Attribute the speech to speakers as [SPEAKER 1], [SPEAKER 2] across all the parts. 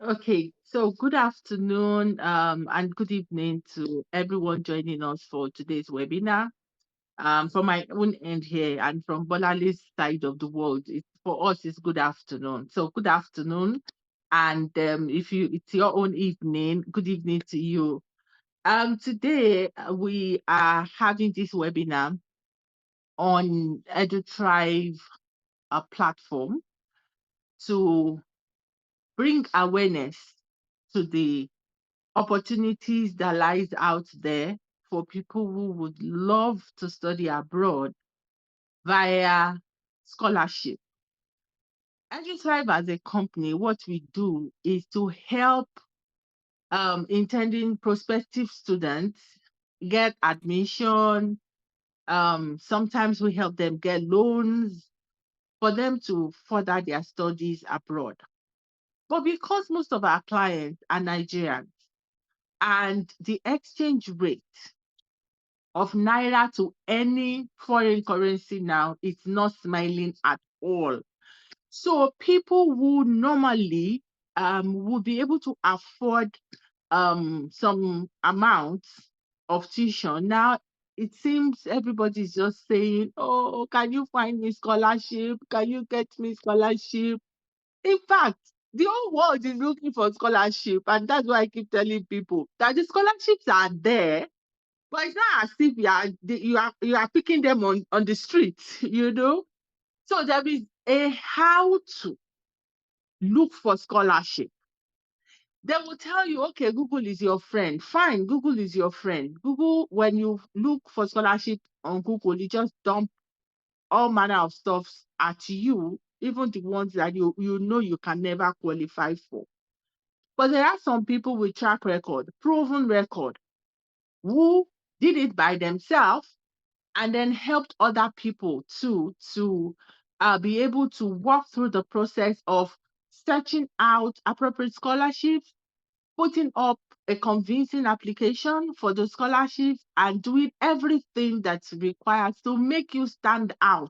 [SPEAKER 1] Okay, so good afternoon, and good evening to everyone joining us for today's webinar. From my own end here and from Bolali's side of the world, for us it's good afternoon. So good afternoon, and if it's your own evening, good evening to you. Today we are having this webinar on EduThrive, a platform to bring awareness to the opportunities that lies out there for people who would love to study abroad via scholarship. EduThrive as a company, what we do is to help intending prospective students get admission. Sometimes we help them get loans for them to further their studies abroad. But because most of our clients are Nigerians and the exchange rate of naira to any foreign currency now is not smiling at all. So people who normally would be able to afford some amounts of tuition now, it seems everybody's just saying, oh, can you find me scholarship? Can you get me scholarship? In fact, the whole world is looking for scholarship, and that's why I keep telling people that the scholarships are there, but it's not as if you are picking them on the street, you know. So there is a how to look for scholarship. They will tell you, okay, Google is your friend. Fine, Google is your friend. Google, when you look for scholarship on Google, you just dump all manner of stuff at you, even the ones that you know you can never qualify for. But there are some people with track record, proven record, who did it by themselves and then helped other people too to be able to walk through the process of searching out appropriate scholarships, putting up a convincing application for the scholarships, and doing everything that's required to make you stand out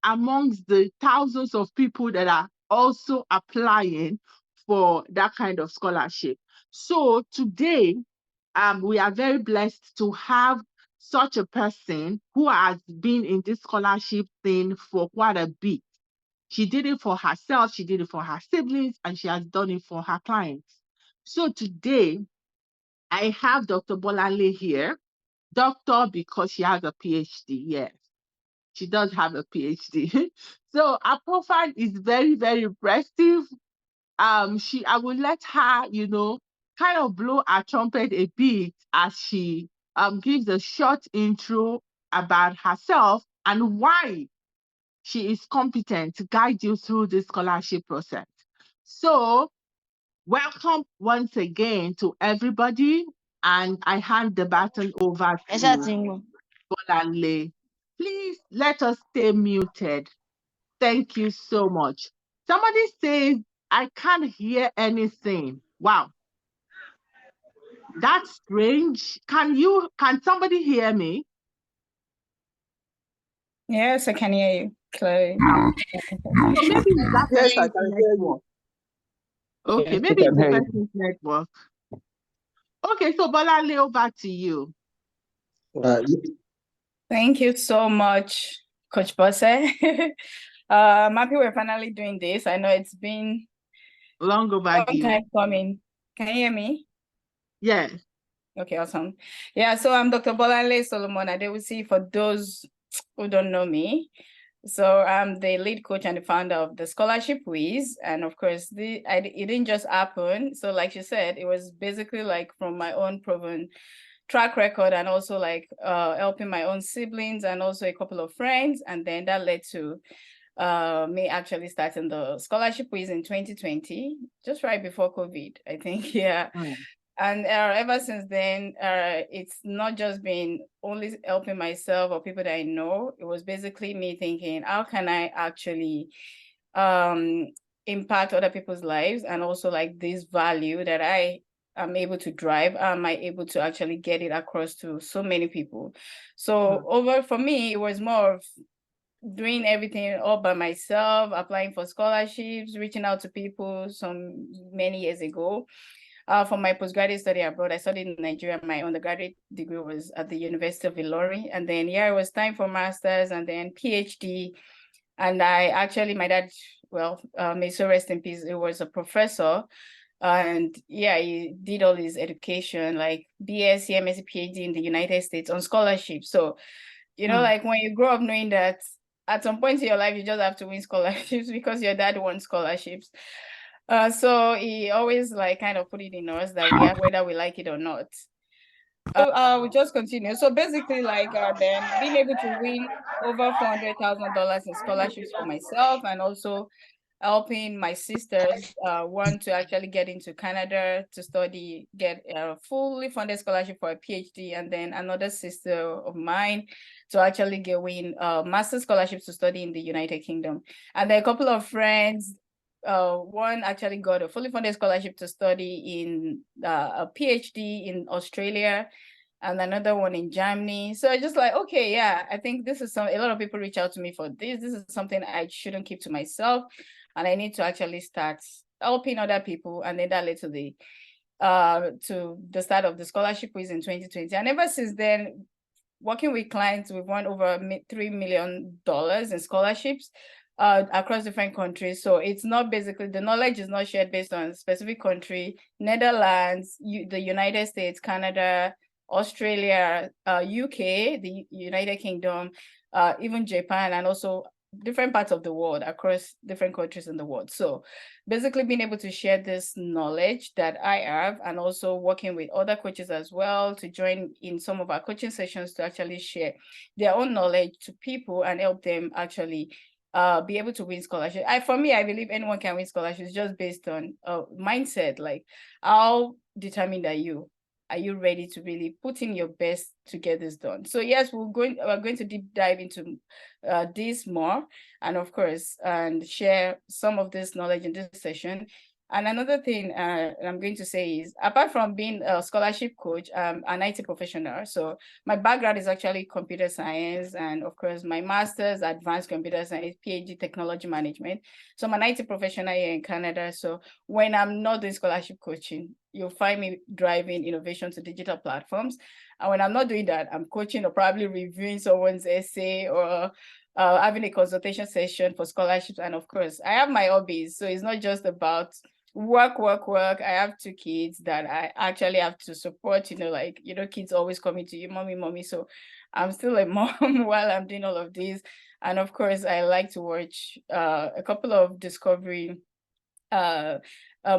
[SPEAKER 1] amongst the thousands of people that are also applying for that kind of scholarship. So today, we are very blessed to have such a person who has been in this scholarship thing for quite a bit. She did it for herself, she did it for her siblings, and she has done it for her clients. So today, I have Dr. Bolanle here. Doctor because she has a PhD. Yes, she does have a PhD. So her profile is very, very impressive. I will let her, kind of blow her trumpet a bit as she gives a short intro about herself and why she is competent to guide you through this scholarship process. So, welcome once again to everybody, and I hand the baton over
[SPEAKER 2] Ẹ ṣáà
[SPEAKER 1] to
[SPEAKER 2] ti ń gbọ́.
[SPEAKER 1] Bolanle. Please let us stay muted. Thank you so much. Somebody says, I can't hear anything. Wow, that's strange. Can somebody hear me?
[SPEAKER 2] Yes, I can hear you clearly.
[SPEAKER 1] So maybe it's that
[SPEAKER 3] Yes, I
[SPEAKER 1] person's
[SPEAKER 3] can hear you.
[SPEAKER 1] network. Okay,
[SPEAKER 3] Yes,
[SPEAKER 1] maybe
[SPEAKER 3] I
[SPEAKER 1] it's
[SPEAKER 3] can
[SPEAKER 1] the
[SPEAKER 3] hear you.
[SPEAKER 1] person's network. Okay, so Bolanle, over to you.
[SPEAKER 2] Thank you so much, Coach Bose. I'm happy we're finally doing this. I know it's been
[SPEAKER 1] Long
[SPEAKER 2] a long
[SPEAKER 1] overdue.
[SPEAKER 2] time coming. Can you hear me?
[SPEAKER 1] Yes.
[SPEAKER 2] Okay, awesome. Yeah, so I'm Dr. Bolanle Solomon Adewusi for those who don't know me. So I'm the lead coach and the founder of the Scholarship Wiz. And of course, it didn't just happen. So like you said, it was basically like from my own proven track record and also like helping my own siblings and also a couple of friends. And then that led to me actually starting the Scholarship Wiz in 2020, just right before COVID, I think. Yeah. And ever since then, it's not just been only helping myself or people that I know. It was basically me thinking, how can I actually impact other people's lives, and also like this value that I am able to drive, am I able to actually get it across to so many people? So for me, it was more of doing everything all by myself, applying for scholarships, reaching out to people many years ago. For my postgraduate study abroad, I studied in Nigeria. My undergraduate degree was at the University of Ilorin. And then, yeah, it was time for master's and then PhD. And I actually, my dad, well, may so rest in peace, he was a professor. And yeah, he did all his education, like BSc, MSc, PhD in the United States on scholarship. So, you know, like when you grow up knowing that at some point in your life, you just have to win scholarships because your dad won scholarships. So he always like kind of put it in us that we have, whether we like it or not. We just continue. So basically, like then being able to win over $400,000 in scholarships for myself, and also helping my sisters, one to actually get into Canada to study, get a fully funded scholarship for a PhD, and then another sister of mine to actually win master's scholarships to study in the United Kingdom. And then a couple of friends, one actually got a fully funded scholarship to study in a PhD in Australia, and another one in Germany. So I just like, okay, yeah, I think this is a lot of people reach out to me for this. This is something I shouldn't keep to myself. And I need to actually start helping other people. And then that led to the start of the scholarship quiz in 2020. And ever since then, working with clients, we've won over $3 million in scholarships across different countries. So it's not basically, the knowledge is not shared based on a specific country. Netherlands, the United States, Canada, Australia, UK, the United Kingdom, even Japan, and also different parts of the world, across different countries in the world. So basically being able to share this knowledge that I have, and also working with other coaches as well to join in some of our coaching sessions to actually share their own knowledge to people and help them actually be able to win scholarship. For me, I believe anyone can win scholarships just based on mindset, like how determined are you? Are you ready to really put in your best to get this done? So yes, we're going to deep dive into this more, and of course, and share some of this knowledge in this session. And another thing I'm going to say is, apart from being a scholarship coach, I'm an IT professional. So my background is actually computer science, and of course, my master's, advanced computer science, PhD, technology management. So I'm an IT professional here in Canada. So when I'm not doing scholarship coaching, you'll find me driving innovation to digital platforms. And when I'm not doing that, I'm coaching or probably reviewing someone's essay, or having a consultation session for scholarships. And of course, I have my hobbies. So it's not just about work. I have 2 kids that I actually have to support, like, kids always coming to you, mommy. So I'm still a mom while I'm doing all of this. And of course, I like to watch a couple of Discovery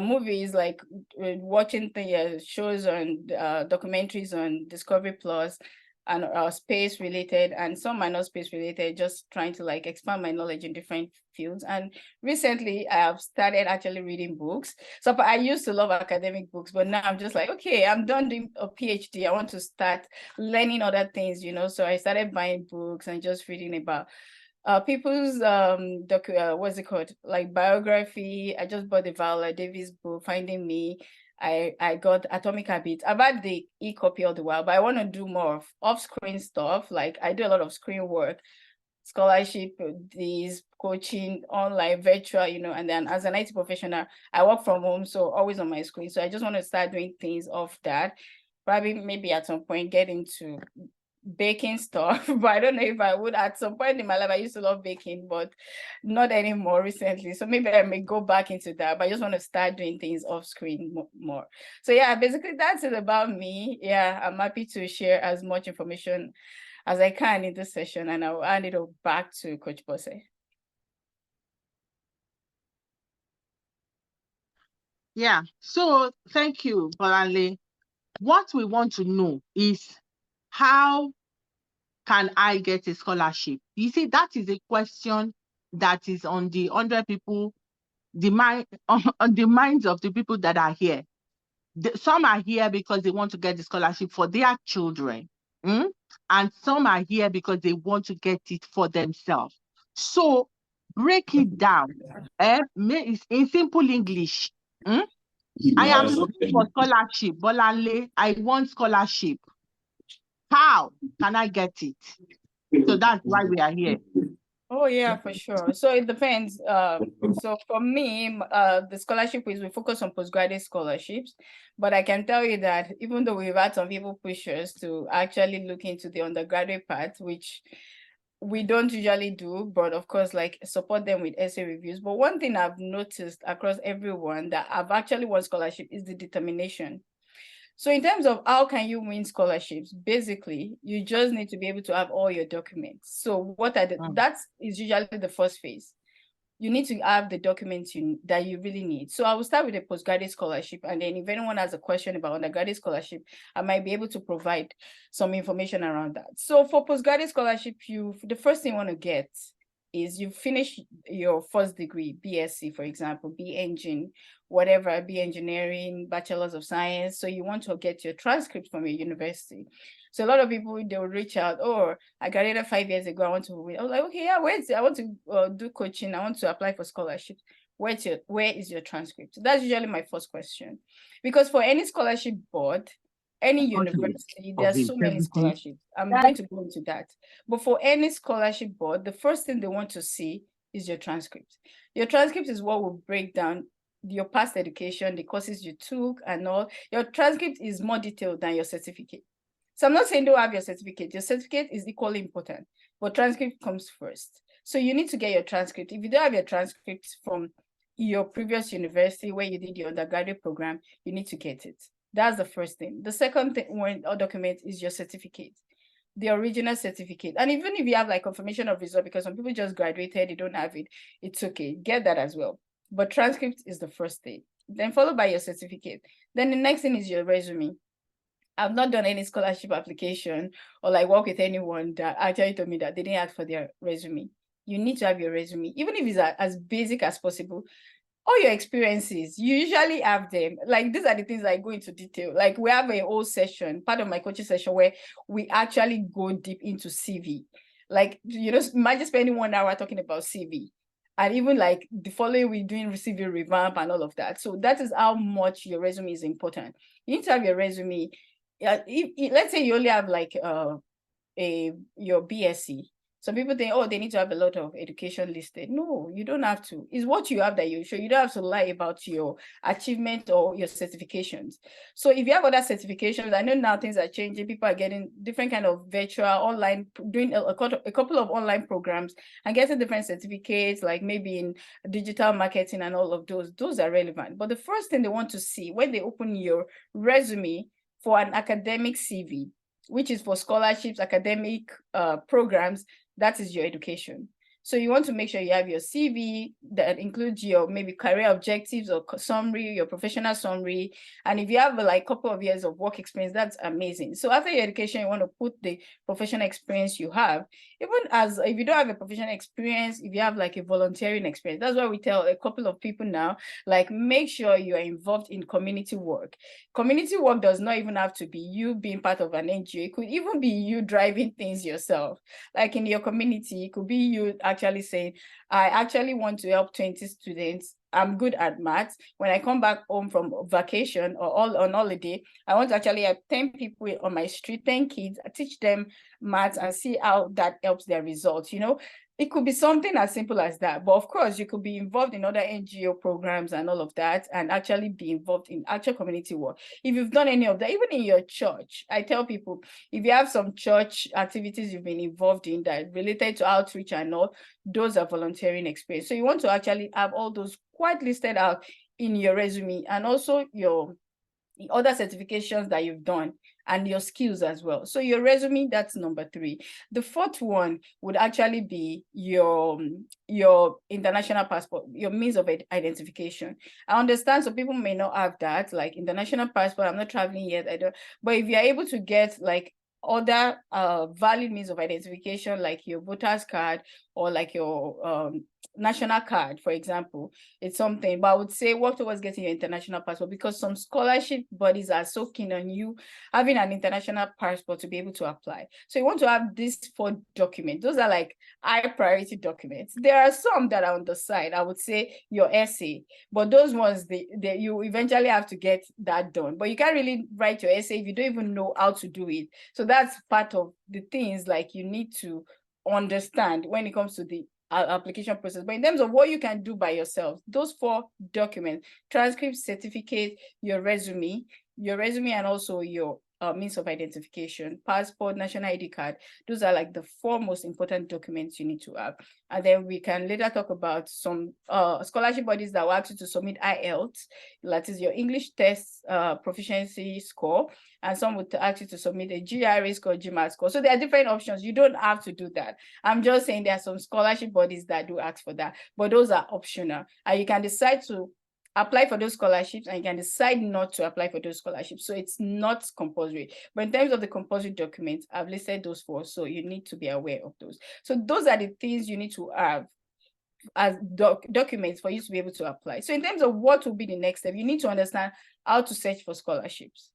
[SPEAKER 2] movies, like watching the shows on documentaries on Discovery Plus, and space related, and some are not space related, just trying to like expand my knowledge in different fields. And recently I have started actually reading books. So I used to love academic books, but now I'm just like, okay, I'm done doing a PhD. I want to start learning other things, So I started buying books and just reading about people's what's it called, like biography. I just bought the Viola Davis book, Finding Me. I got Atomic Habits. I've had the e-copy all the while, but I want to do more of off-screen stuff. Like I do a lot of screen work, scholarship, these coaching, online, virtual, and then as an IT professional, I work from home, so always on my screen. So I just want to start doing things off that. Probably maybe at some point get into baking stuff, but I don't know if I would. At some point in my life, I used to love baking, but not anymore recently. So maybe I may go back into that, but I just want to start doing things off screen more. So yeah, basically that's it about me. Yeah, I'm happy to share as much information as I can in this session, and I'll hand it back to Coach Bose.
[SPEAKER 1] Yeah, so thank you, Bolanle. What we want to know is, how can I get a scholarship? You see, that is a question that is on the 100 people, on the minds of the people that are here. Some are here because they want to get the scholarship for their children, and some are here because they want to get it for themselves. So break it down. In simple English. I am looking for scholarship. Bolanle, I want scholarship. How can I get it? So that's why we are here.
[SPEAKER 2] Oh yeah, for sure. So it depends. So for me, the scholarship is we focus on postgraduate scholarships, but I can tell you that even though we've had some people push us to actually look into the undergraduate part, which we don't usually do, but of course, like support them with essay reviews. But one thing I've noticed across everyone that I've actually won scholarship is the determination. So in terms of how can you win scholarships, basically, you just need to be able to have all your documents. So what are that is usually the first phase. You need to have the documents that you really need. So I will start with a postgraduate scholarship, and then if anyone has a question about undergraduate scholarship, I might be able to provide some information around that. So for postgraduate scholarship, the first thing you want to get is you finish your first degree, BSc, for example, B Engine, whatever, B Engineering, Bachelor's of Science. So you want to get your transcript from your university. So a lot of people, they will reach out, oh, I graduated 5 years ago, I want to wait. I was like, okay, yeah, I want to do coaching, I want to apply for scholarship. Where is your transcript? That's usually my first question. Because for any scholarship board, any university, there are so many scholarships. I'm going to go into that. But for any scholarship board, the first thing they want to see is your transcript. Your transcript is what will break down your past education, the courses you took and all. Your transcript is more detailed than your certificate. So I'm not saying don't have your certificate. Your certificate is equally important, but transcript comes first. So you need to get your transcript. If you don't have your transcript from your previous university where you did your undergraduate program, you need to get it. That's the first thing. The second thing or document is your certificate, the original certificate. And even if you have like confirmation of result, because some people just graduated, they don't have it, it's okay. Get that as well. But transcript is the first thing. Then followed by your certificate. Then the next thing is your resume. I've not done any scholarship application or like work with anyone that actually told me that they didn't ask for their resume. You need to have your resume, even if it's as basic as possible. All your experiences, you usually have them. Like these are the things I go into detail. Like we have a whole session, part of my coaching session, where we actually go deep into CV. Like, you know, imagine spending 1 hour talking about CV. And even like the following week doing CV revamp and all of that. So that is how much your resume is important. You need to have your resume. Let's say you only have like your BSc. Some people think, oh, they need to have a lot of education listed. No, you don't have to. It's what you have that you show. You don't have to lie about your achievement or your certifications. So if you have other certifications, I know now things are changing. People are getting different kind of virtual online, doing a couple of online programs and getting different certificates, like maybe in digital marketing and all of those. Those are relevant. But the first thing they want to see when they open your resume for an academic CV, which is for scholarships, academic programs, that is your education. So you want to make sure you have your CV that includes your maybe career objectives or summary, your professional summary. And if you have like a couple of years of work experience, that's amazing. So after your education, you want to put the professional experience you have. Even as if you don't have a professional experience, if you have like a volunteering experience, that's why we tell a couple of people now, like make sure you are involved in community work. Community work does not even have to be you being part of an NGO. It could even be you driving things yourself. Like in your community, it could be you actually saying, I actually want to help 20 students. I'm good at maths. When I come back home from vacation or all on holiday, I want to actually have 10 people on my street, 10 kids, I teach them maths and see how that helps their results. You know, it could be something as simple as that. But of course, you could be involved in other NGO programs and all of that, and actually be involved in actual community work. If you've done any of that, even in your church, I tell people, if you have some church activities you've been involved in that related to outreach and all, those are volunteering experience. So you want to actually have all those quite listed out in your resume, and also your other certifications that you've done and your skills as well. So your resume, that's number 3. The fourth one would actually be your international passport, your means of identification. I understand some people may not have that, like international passport, I'm not traveling yet, I don't. But if you're able to get like other valid means of identification, like your voter's card or like your national card, for example, it's something. But I would say work towards getting your international passport, because some scholarship bodies are so keen on you having an international passport to be able to apply. So you want to have these 4 documents. Those are like high priority documents. There are some that are on the side. I would say your essay, but those ones, you eventually have to get that done. But you can't really write your essay if you don't even know how to do it. So that's part of the things like you need to understand when it comes to the application process. But in terms of what you can do by yourself, those 4 documents, transcript, certificate, your resume, and also your means of identification, passport, national ID card. Those are like the 4 most important documents you need to have. And then we can later talk about some scholarship bodies that will ask you to submit IELTS, that is your English test proficiency score, and some would ask you to submit a GRE score, GMAT score. So there are different options. You don't have to do that. I'm just saying there are some scholarship bodies that do ask for that, but those are optional. And you can decide to apply for those scholarships, and you can decide not to apply for those scholarships. So it's not compulsory. But in terms of the compulsory documents, I've listed those 4. So you need to be aware of those. So those are the things you need to have as documents for you to be able to apply. So in terms of what will be the next step, you need to understand how to search for scholarships.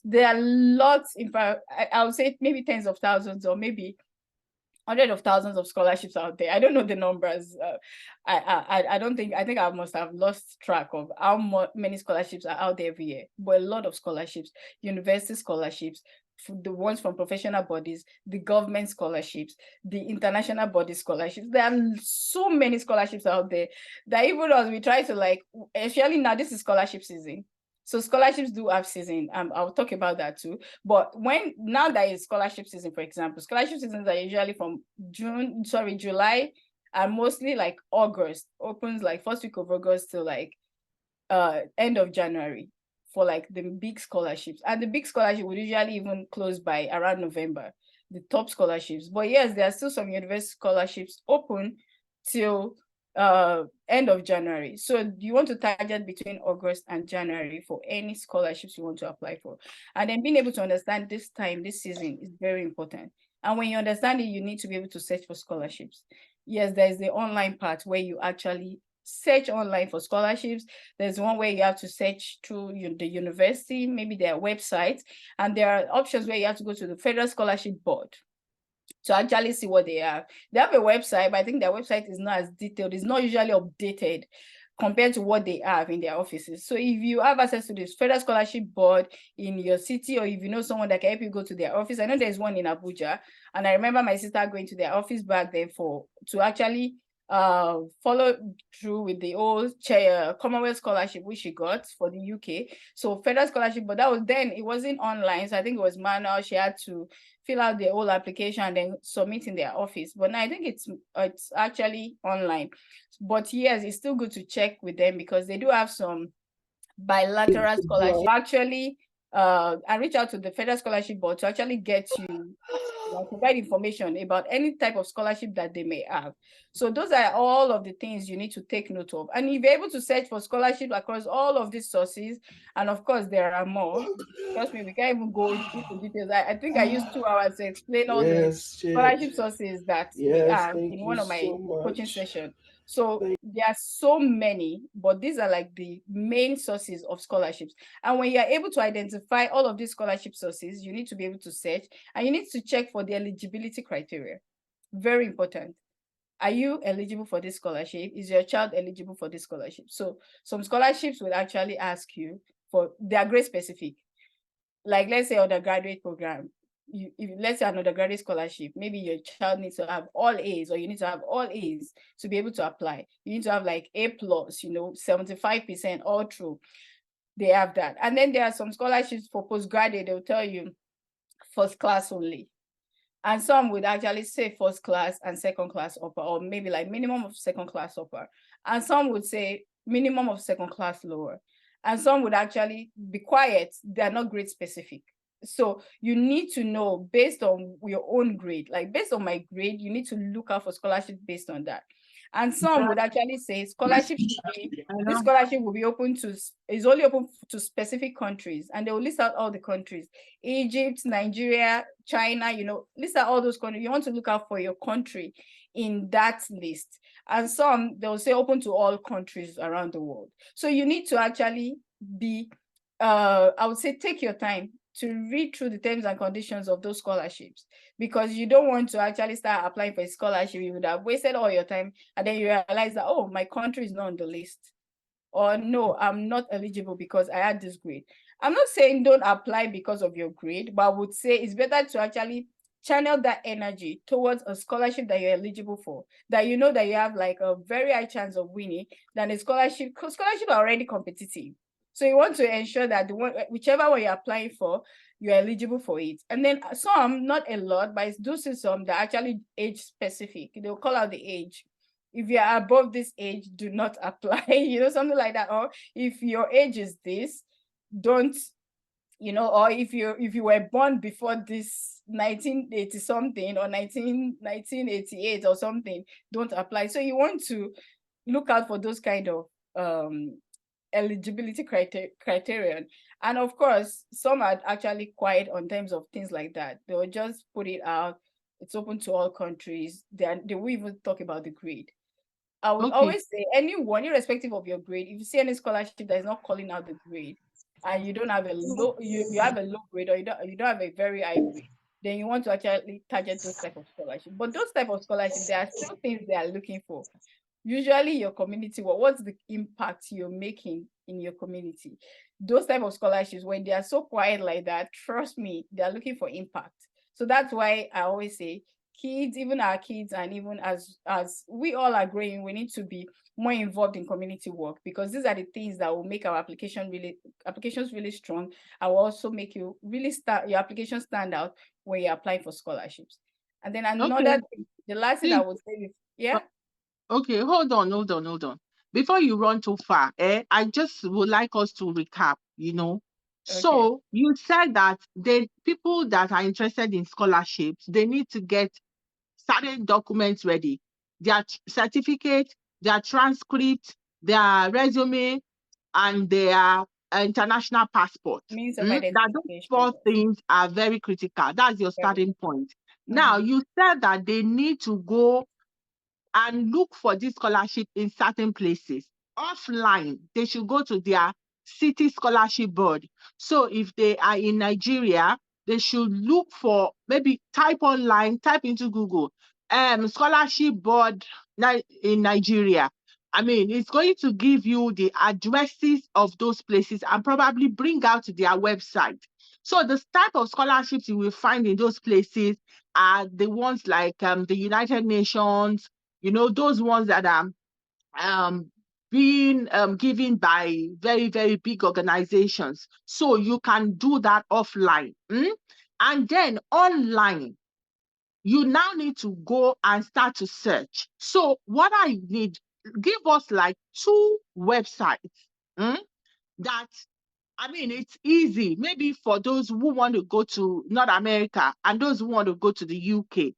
[SPEAKER 2] There are lots, I would say maybe tens of thousands or maybe hundreds of thousands of scholarships out there. I don't know the numbers. I don't think, I think I must have lost track of how many scholarships are out there every year, but a lot of scholarships, university scholarships, the ones from professional bodies, the government scholarships, the international body scholarships. There are so many scholarships out there that even as we try to like, especially now, this is scholarship season. So scholarships do have season. I'll talk about that too. But now that is scholarship season, for example, scholarship seasons are usually from July, and mostly like August, opens like first week of August to like end of January for like the big scholarships. And the big scholarship would usually even close by around November, the top scholarships. But yes, there are still some university scholarships open till end of January. So you want to target between August and January for any scholarships you want to apply for. And then being able to understand this season is very important. And when you understand it, you need to be able to search for scholarships. Yes, there's the online part where you actually search online for scholarships. There's one where you have to search through the university, maybe their website, and there are options where you have to go to the Federal Scholarship Board to actually see what they have. They have a website, but I think their website is not as detailed. It's not usually updated compared to what they have in their offices. So if you have access to this Federal Scholarship Board in your city, or if you know someone that can help you go to their office, I know there's one in Abuja, and I remember my sister going to their office back then to actually follow through with the old Commonwealth scholarship which she got for the UK. So Federal Scholarship, but that was then, it wasn't online, so I think it was manual. She had to fill out the whole application and then submit in their office. But now I think it's actually online. But yes, it's still good to check with them because they do have some bilateral scholarship. Actually, and reach out to the Federal Scholarship Board to actually get you provide information about any type of scholarship that they may have. So those are all of the things you need to take note of. And if you're able to search for scholarship across all of these sources, and of course there are more, trust me, we can't even go into details. I think I used 2 hours to explain all the scholarship sources that we have in one of my coaching sessions. So there are so many, but these are like the main sources of scholarships. And when you're able to identify all of these scholarship sources, you need to be able to search, and you need to check for the eligibility criteria. Very important. Are you eligible for this scholarship? Is your child eligible for this scholarship? So some scholarships will actually ask you they are grade specific. Like let's say undergraduate program, let's say an undergraduate scholarship, maybe your child needs to have all A's, or you need to have all A's to be able to apply. You need to have like A+, 75% all through. They have that. And then there are some scholarships for postgraduate, they'll tell you first class only. And some would actually say first class and second class upper, or maybe like minimum of second class upper. And some would say minimum of second class lower. And some would actually be quiet. They're not grade specific. So you need to know based on your own grade, like based on my grade, you need to look out for scholarship based on that. And some would actually say scholarship this scholarship will be is only open to specific countries, and they will list out all the countries: Egypt, Nigeria, China, list out all those countries. You want to look out for your country in that list. And some, they'll say open to all countries around the world. So you need to actually I would say take your time to read through the terms and conditions of those scholarships, because you don't want to actually start applying for a scholarship. You would have wasted all your time, and then you realize that, oh, my country is not on the list, or no, I'm not eligible because I had this grade. I'm not saying don't apply because of your grade, but I would say it's better to actually channel that energy towards a scholarship that you're eligible for, that you know that you have like a very high chance of winning than a scholarship, because scholarships are already competitive. So you want to ensure that the one, whichever one you're applying for, you're eligible for it. And then some, not a lot, but I do see some that are actually age specific. They'll call out the age. If you're above this age, do not apply, something like that. Or if your age is this, don't, or if you were born before this 1980 something or 1988 or something, don't apply. So you want to look out for those kind of eligibility criterion. And of course, some are actually quiet on terms of things like that. They will just put it out. It's open to all countries. They will even talk about the grade. I would always say anyone, irrespective of your grade, if you see any scholarship that is not calling out the grade, and you don't have a low, you have a low grade, or you don't have a very high grade, then you want to actually target those type of scholarships. But those type of scholarships, there are still things they are looking for. Usually your community, what's the impact you're making in your community? Those type of scholarships, when they are so quiet like that, trust me, they are looking for impact. So that's why I always say kids, even our kids, and even as we all are growing, we need to be more involved in community work, because these are the things that will make our applications really strong, and will also make you really your application stand out when you're applying for scholarships. And then another thing, the last thing I would say is, yeah.
[SPEAKER 1] Okay, hold on. Before you run too far, I just would like us to recap, So you said that the people that are interested in scholarships, they need to get certain documents ready. Their certificate, their transcript, their resume, and their international passport.
[SPEAKER 2] Means of
[SPEAKER 1] That those 4 things are very critical. That's your starting point. Now, you said that they need to go and look for this scholarship in certain places. Offline, they should go to their city scholarship board. So if they are in Nigeria, they should look for, maybe type into Google, scholarship board in Nigeria. I mean, it's going to give you the addresses of those places and probably bring out their website. So the type of scholarships you will find in those places are the ones like the United Nations, those ones that are being given by very, very big organizations. So you can do that offline. And then online, you now need to go and start to search. So what I need, give us like 2 websites that, I mean, it's easy. Maybe for those who want to go to North America and those who want to go to the UK.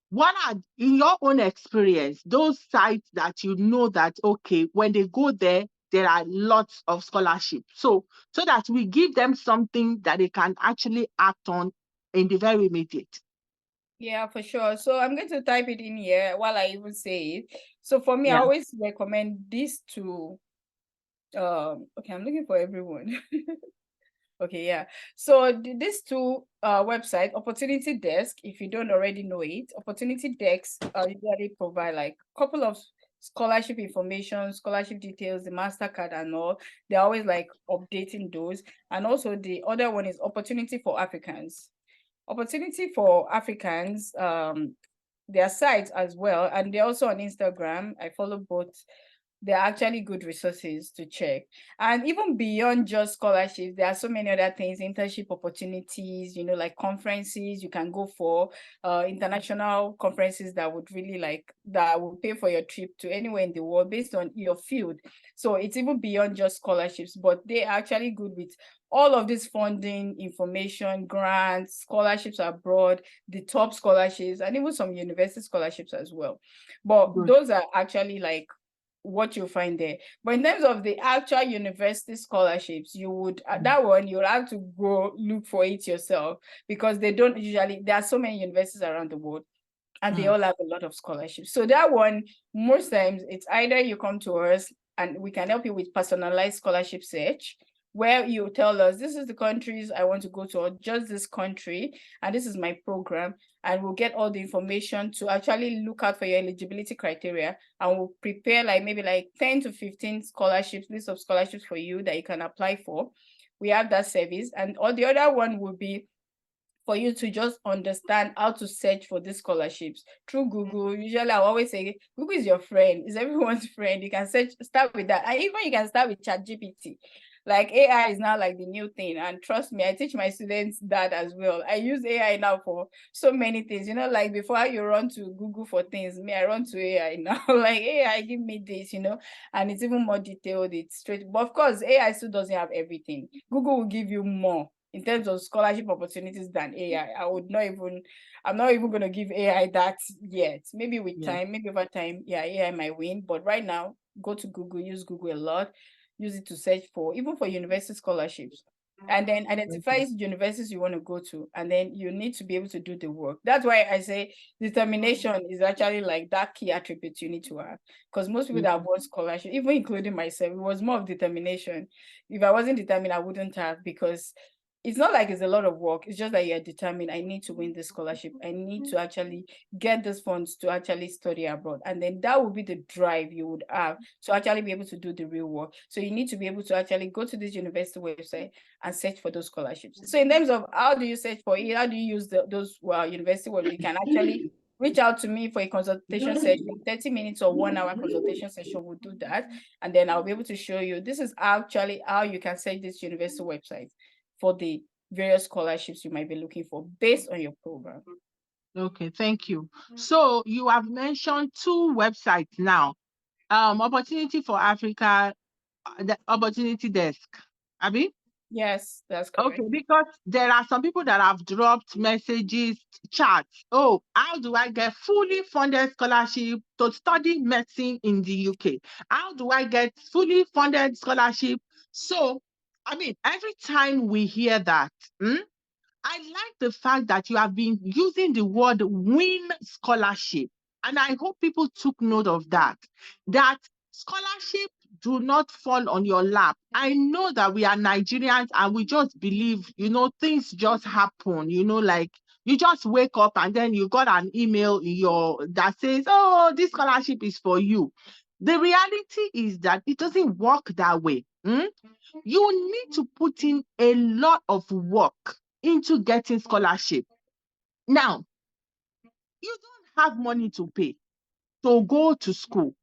[SPEAKER 1] What are, in your own experience, those sites that that, okay, when they go there, there are lots of scholarships. So that we give them something that they can actually act on in the very immediate.
[SPEAKER 2] Yeah, for sure. So I'm going to type it in here while I even say it. So for me, I always recommend these 2. Okay, I'm looking for everyone. Okay, yeah. So these 2 websites, Opportunity Desk, if you don't already know it, Opportunity Desk usually provide like a couple of scholarship information, scholarship details, the MasterCard and all. They're always like updating those. And also the other one is Opportunity for Africans. Opportunity for Africans, their sites as well, and they're also on Instagram. I follow both. They're actually good resources to check. And even beyond just scholarships, there are so many other things, internship opportunities, like conferences you can go for, international conferences that would really that will pay for your trip to anywhere in the world based on your field. So it's even beyond just scholarships, but they're actually good with all of this funding, information, grants, scholarships abroad, the top scholarships, and even some university scholarships as well. But those are actually like what you find there. But in terms of the actual university scholarships, you would that one you'll have to go look for it yourself, because they don't usually, there are so many universities around the world and they all have a lot of scholarships. So that one, most times it's either you come to us and we can help you with personalized scholarship search, where you tell us, this is the countries I want to go to, or just this country, and this is my program, and we'll get all the information to actually look out for your eligibility criteria, and we'll prepare maybe 10 to 15 scholarships, list of scholarships for you that you can apply for. We have that service. And or the other one will be for you to just understand how to search for these scholarships through Google. Usually I always say Google is your friend, is everyone's friend. You can start with that. And even you can start with ChatGPT. Like AI is now like the new thing. And trust me, I teach my students that as well. I use AI now for so many things. You know, like before you run to Google for things, me, I run to AI now. Like AI, give me this, and it's even more detailed, it's straight. But of course, AI still doesn't have everything. Google will give you more in terms of scholarship opportunities than AI. I'm not even going to give AI that yet. Maybe with
[SPEAKER 1] Yeah.
[SPEAKER 2] time, maybe over time, yeah, AI might win. But right now, go to Google, use Google a lot, use it to search for, even for university scholarships. And then identify
[SPEAKER 1] Okay.
[SPEAKER 2] universities you want to go to, and then you need to be able to do the work. That's why I say determination is actually like that key attribute you need to have. Because most people that have won scholarship, even including myself, it was more of determination. If I wasn't determined, I wouldn't have, because it's not like it's a lot of work. It's just that you're determined. I need to win this scholarship. I need to actually get these funds to actually study abroad. And then that would be the drive you would have to actually be able to do the real work. So you need to be able to actually go to this university website and search for those scholarships. So in terms of how do you search for it, how do you use those university websites, you can actually reach out to me for a consultation session. 30 minutes or 1 hour consultation session will do that. And then I'll be able to show you, this is actually how you can search this university website for the various scholarships you might be looking for based on your program.
[SPEAKER 1] Okay, thank you. So you have mentioned two websites now. Opportunity for Africa, the Opportunity Desk. Abi?
[SPEAKER 2] Yes, that's
[SPEAKER 1] Okay,
[SPEAKER 2] correct.
[SPEAKER 1] because there are some people that have dropped messages, chats. Oh, how do I get fully funded scholarship to study medicine in the UK? How do I get fully funded scholarship? So, I mean, every time we hear that, I like the fact that you have been using the word win scholarship. And I hope people took note of that. That scholarship do not fall on your lap. I know that we are Nigerians and we just believe, things just happen, like you just wake up and then you got an email that says, oh, this scholarship is for you. The reality is that it doesn't work that way. You need to put in a lot of work into getting scholarship. Now, you don't have money to pay to go to school.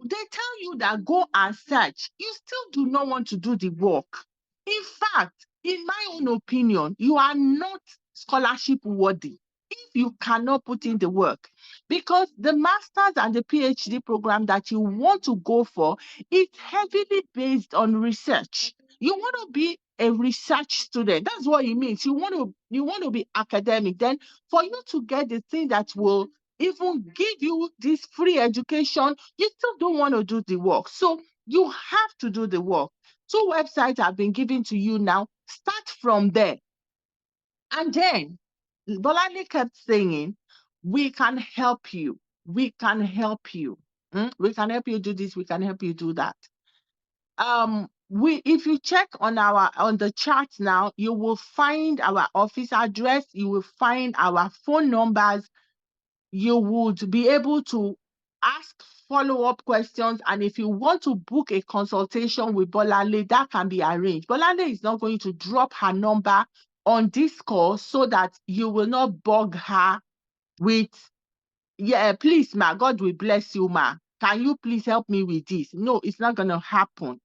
[SPEAKER 1] They tell you that go and search. You still do not want to do the work. In fact, in my own opinion, you are not scholarship worthy if you cannot put in the work. Because the master's and the PhD program that you want to go for is heavily based on research. You want to be a research student. That's what it means. You want to be academic. Then for you to get the thing that will even give you this free education, you still don't want to do the work. So you have to do the work. Two websites have been given to you now. Start from there. And then Bolani kept saying, we can help you. We can help you. We can help you do this. We can help you do that. If you check on the chat now, you will find our office address. You will find our phone numbers. You would be able to ask follow-up questions. And if you want to book a consultation with Bolale, that can be arranged. Bolale is not going to drop her number on this call so that you will not bug her with, yeah, please, ma, God will bless you, ma. Can you please help me with this? No, it's not going to happen.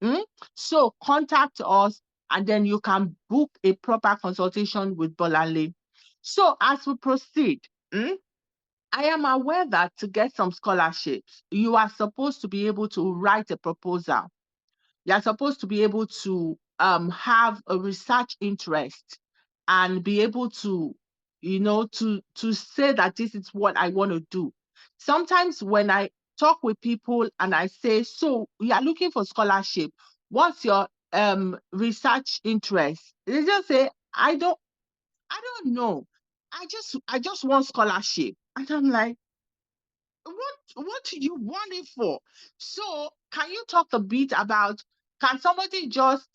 [SPEAKER 1] So contact us and then you can book a proper consultation with Bolale. So as we proceed, I am aware that to get some scholarships, you are supposed to be able to write a proposal. You are supposed to be able to have a research interest and be able to, to say that this is what I want to do. Sometimes when I talk with people and I say, so you are looking for scholarship, what's your research interest? They just say, I don't know. I just want scholarship. And I'm like, what do you want it for? So can you talk a bit about, can somebody just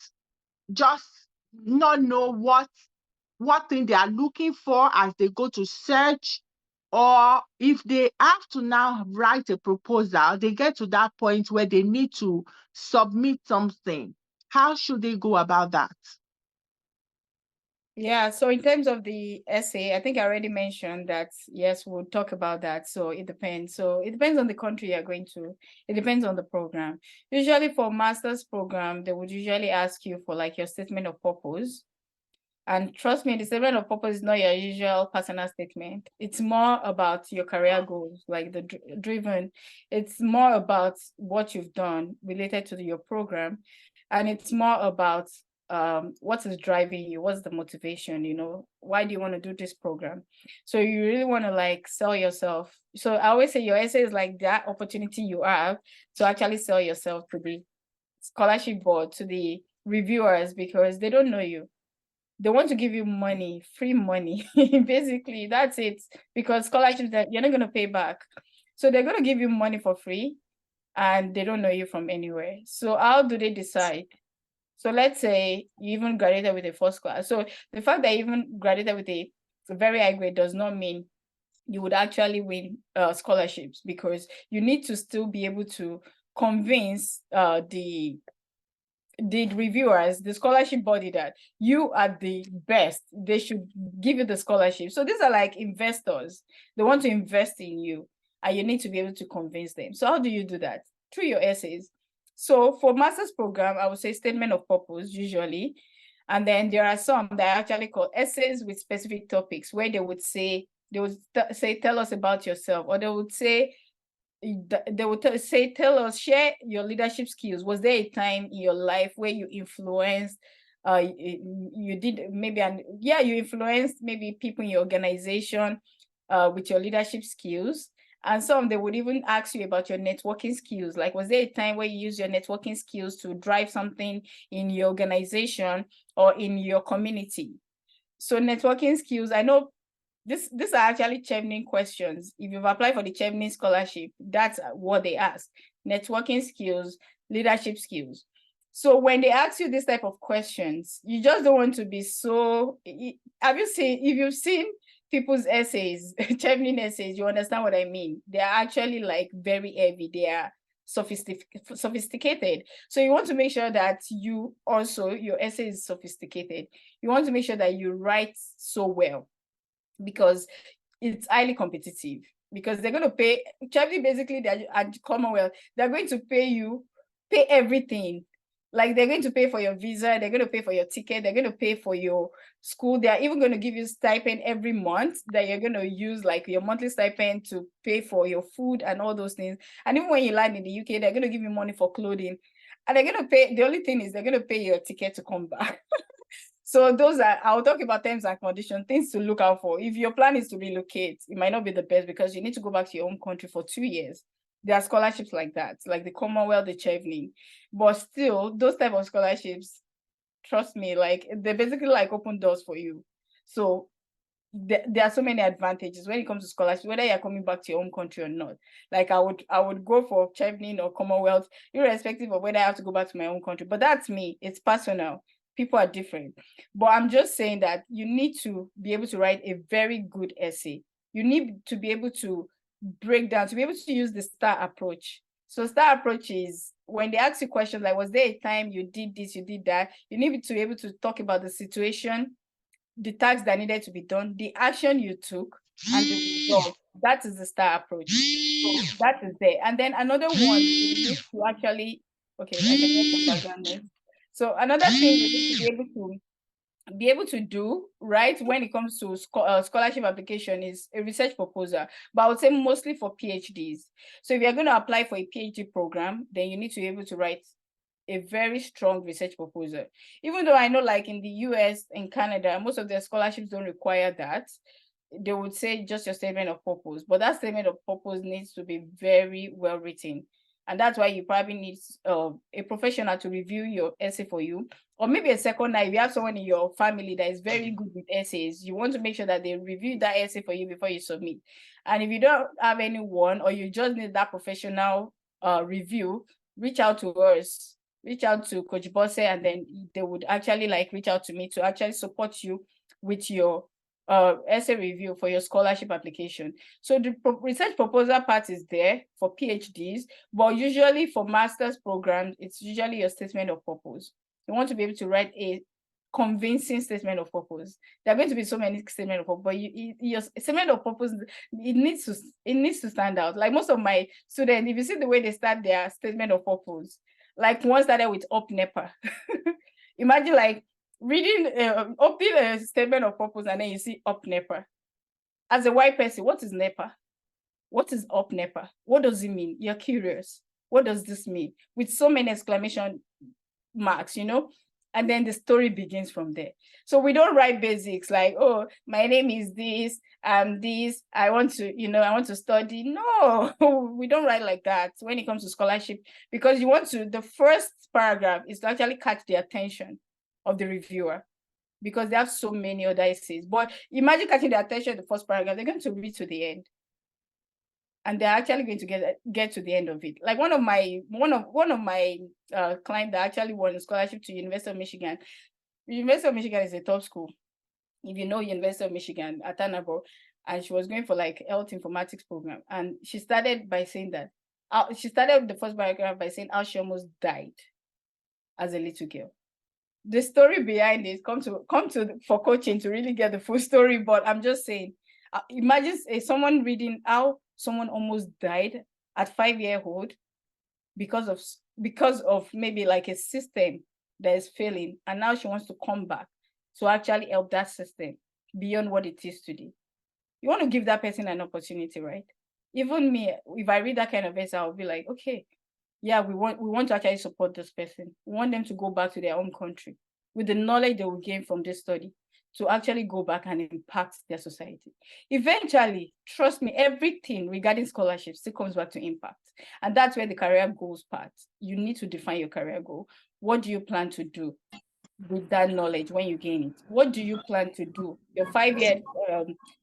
[SPEAKER 1] not know what thing they are looking for as they go to search? Or if they have to now write a proposal, they get to that point where they need to submit something. How should they go about that?
[SPEAKER 2] Yeah, so in terms of the essay, I think I already mentioned that, yes, we'll talk about that. So it depends. So it depends on the country you're going to. It depends on the program. Usually for master's program, they would usually ask you for like your statement of purpose. And trust me, the statement of purpose is not your usual personal statement. It's more about your career goals, like the driven. It's more about what you've done related to your program. And it's more about what is driving you, what's the motivation, why do you want to do this program? So you really want to like sell yourself. So I always say your essay is like that opportunity you have to actually sell yourself to the scholarship board, to the reviewers, because they don't know you. They want to give you money, free money. Basically, that's it. Because scholarships that you're not going to pay back. So they're going to give you money for free and they don't know you from anywhere. So how do they decide? So let's say you even graduated with a first class. So the fact that you even graduated with a very high grade does not mean you would actually win scholarships, because you need to still be able to convince the reviewers, the scholarship body, that you are the best. They should give you the scholarship. So these are like investors. They want to invest in you and you need to be able to convince them. So how do you do that? Through your essays. So for master's program, I would say statement of purpose usually. And then there are some that are actually called essays with specific topics, where they would say, tell us about yourself, or they would say, tell us, share your leadership skills. Was there a time in your life where you influenced, you did maybe, you influenced maybe people in your organization with your leadership skills? And some, they would even ask you about your networking skills. Like, was there a time where you used your networking skills to drive something in your organization or in your community? So networking skills, I know these are actually Chevening questions. If you've applied for the Chevening scholarship, that's what they ask: networking skills, leadership skills. So when they ask you this type of questions, you just don't want to be so. If you've seen people's essays, Chevening essays, you understand what I mean. They are actually like very heavy. They are sophisticated. So you want to make sure that your essay is sophisticated. You want to make sure that you write so well, because it's highly competitive, because they're going to pay Chevening, basically they're at Commonwealth, they're going to pay everything. Like, they're going to pay for your visa, they're going to pay for your ticket, they're going to pay for your school. They're even going to give you stipend every month that you're going to use, like your monthly stipend, to pay for your food and all those things. And even when you land in the UK, they're going to give you money for clothing, and they're going to pay. The only thing is they're going to pay your ticket to come back. So I'll talk about terms and conditions, things to look out for. If your plan is to relocate, it might not be the best, because you need to go back to your home country for 2 years. There are scholarships like that, like the Commonwealth, the Chevening. But still, those type of scholarships, trust me, like, they basically like open doors for you. So there are so many advantages when it comes to scholarships, whether you're coming back to your home country or not. Like, I would go for Chevening or Commonwealth, irrespective of whether I have to go back to my own country. But that's me. It's personal. People are different. But I'm just saying that you need to be able to write a very good essay. You need to be able to break down, to be able to use the STAR approach. So STAR approach is, when they ask you questions like, was there a time you did this, you did that, you need to be able to talk about the situation, the tasks that needed to be done, the action you took, and the result. That is the STAR approach. So that is there. And then another one, you need to actually, okay, I can hear some background noise. So another thing you need to be able to do, right, when it comes to scholarship application, is a research proposal. But I would say mostly for PhDs. So if you're going to apply for a PhD program, then you need to be able to write a very strong research proposal. Even though I know, like in the US and Canada, most of their scholarships don't require that. They would say just your statement of purpose, but that statement of purpose needs to be very well written. And that's why you probably need a professional to review your essay for you, or maybe a second. If you have someone in your family that is very good with essays, you want to make sure that they review that essay for you before you submit. And if you don't have anyone, or you just need that professional review, reach out to us, reach out to Coach Bosse, and then they would actually like reach out to me to actually support you with your essay review for your scholarship application. So the research proposal part is there for PhDs, but usually for master's programs, it's usually your statement of purpose. You want to be able to write a convincing statement of purpose. There are going to be so many statement of purpose, but your statement of purpose, it needs to stand out. Like most of my students, if you see the way they start their statement of purpose, like one started with up NEPA. Imagine like reading, opening a statement of purpose and then you see up NEPA. As a white person, what is NEPA? What is up NEPA? What does it mean? You're curious. What does this mean? With so many exclamation marks, you know? And then the story begins from there. So we don't write basics like, oh, my name is this, I want to study. No, we don't write like that when it comes to scholarship, because the first paragraph is to actually catch the attention of the reviewer, because they have so many other essays. But imagine catching the attention of the first paragraph, they're going to read to the end. And they're actually going to get to the end of it. Like one of my clients that actually won a scholarship to University of Michigan. University of Michigan is a top school. If you know University of Michigan at Ann Arbor, and she was going for like health informatics program, and she started by saying that she started the first paragraph by saying how she almost died as a little girl. The story behind it, come to for coaching to really get the full story. But I'm just saying, imagine someone reading how someone almost died at 5-year-old because of maybe like a system that is failing, and now she wants to come back to actually help that system beyond what it is today. You want to give that person an opportunity, right? Even me, if I read that kind of essay, I'll be like, okay, yeah, we want to actually support this person. We want them to go back to their own country with the knowledge they will gain from this study, to actually go back and impact their society. Eventually, trust me, everything regarding scholarships still comes back to impact. And that's where the career goals part. You need to define your career goal. What do you plan to do with that knowledge when you gain it? What do you plan to do? Your 5-year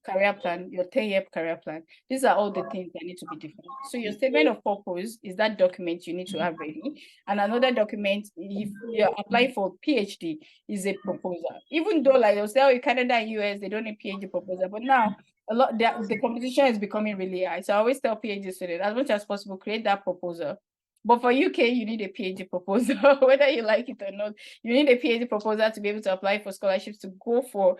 [SPEAKER 2] career plan, your 10-year career plan. These are all the things that need to be defined. So your statement of purpose is that document you need to have ready. And another document, if you're applying for PhD, is a proposal. Even though like they'll say, oh, in Canada and US, they don't need PhD proposal. But now the competition is becoming really high. So I always tell PhD students, as much as possible, create that proposal. But for UK, you need a PhD proposal, whether you like it or not. You need a PhD proposal to be able to apply for scholarships to go for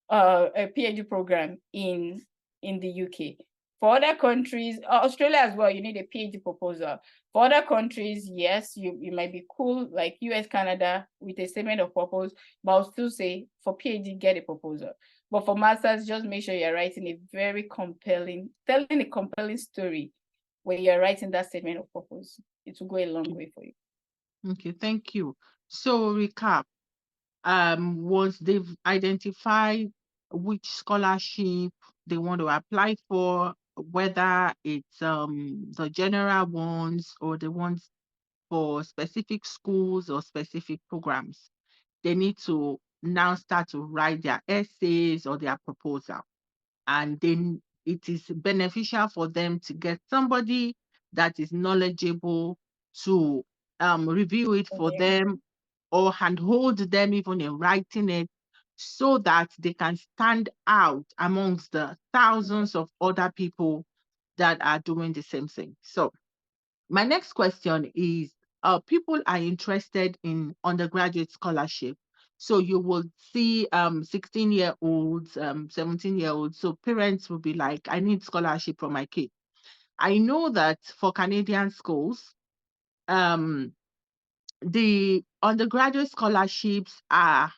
[SPEAKER 2] a PhD program in the UK. For other countries, Australia as well, you need a PhD proposal. For other countries, yes, you might be cool, like US, Canada, with a statement of purpose, but I'll still say for PhD, get a proposal. But for masters, just make sure you're writing telling a compelling story when you're writing that statement of purpose. It will go a long way for you.
[SPEAKER 1] Okay, thank you. So recap. Once they've identified which scholarship they want to apply for, whether it's the general ones or the ones for specific schools or specific programs, they need to now start to write their essays or their proposal. And then it is beneficial for them to get somebody that is knowledgeable to review it for them or handhold them even in writing it, so that they can stand out amongst the thousands of other people that are doing the same thing. So my next question is, people are interested in undergraduate scholarship. So you will see 16-year-olds, 17-year-olds. So parents will be like, I need scholarship for my kid. I know that for Canadian schools, the undergraduate scholarships are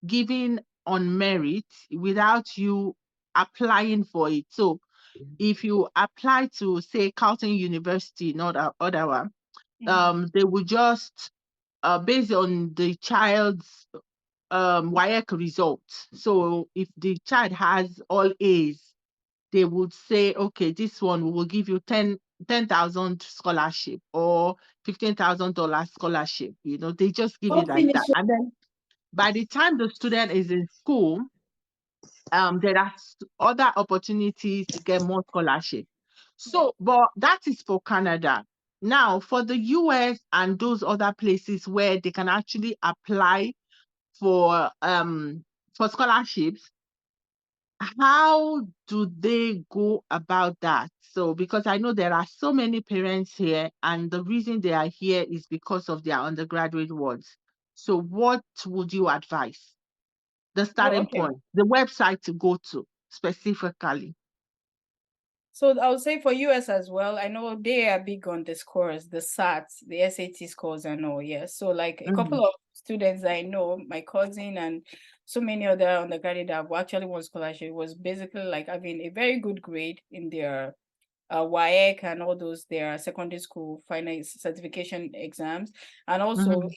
[SPEAKER 1] given on merit without you applying for it. So if you apply to, say, Carleton University, not Ottawa, they will just, based on the child's WAEC results. So if the child has all A's, they would say, okay, this one we will give you 10,000 scholarship or $15,000 scholarship. You know, they just give it like that. And then by the time the student is in school, there are other opportunities to get more scholarship. So, but that is for Canada. Now, for the US and those other places where they can actually apply for scholarships, how do they go about that? So, because I know there are so many parents here, and the reason they are here is because of their undergraduate ones. So, what would you advise? the
[SPEAKER 2] Oh,
[SPEAKER 1] starting
[SPEAKER 2] okay.
[SPEAKER 1] point, the website to go to specifically.
[SPEAKER 2] So I would say for US as well, I know they are big on the scores, the SATs, the SAT scores and all, yes. So like a couple
[SPEAKER 1] Mhm,
[SPEAKER 2] of students I know, my cousin and so many other undergraduate that have actually won scholarship was basically like having a very good grade in their WAEC and all those their secondary school final certification exams, and also
[SPEAKER 1] mhm,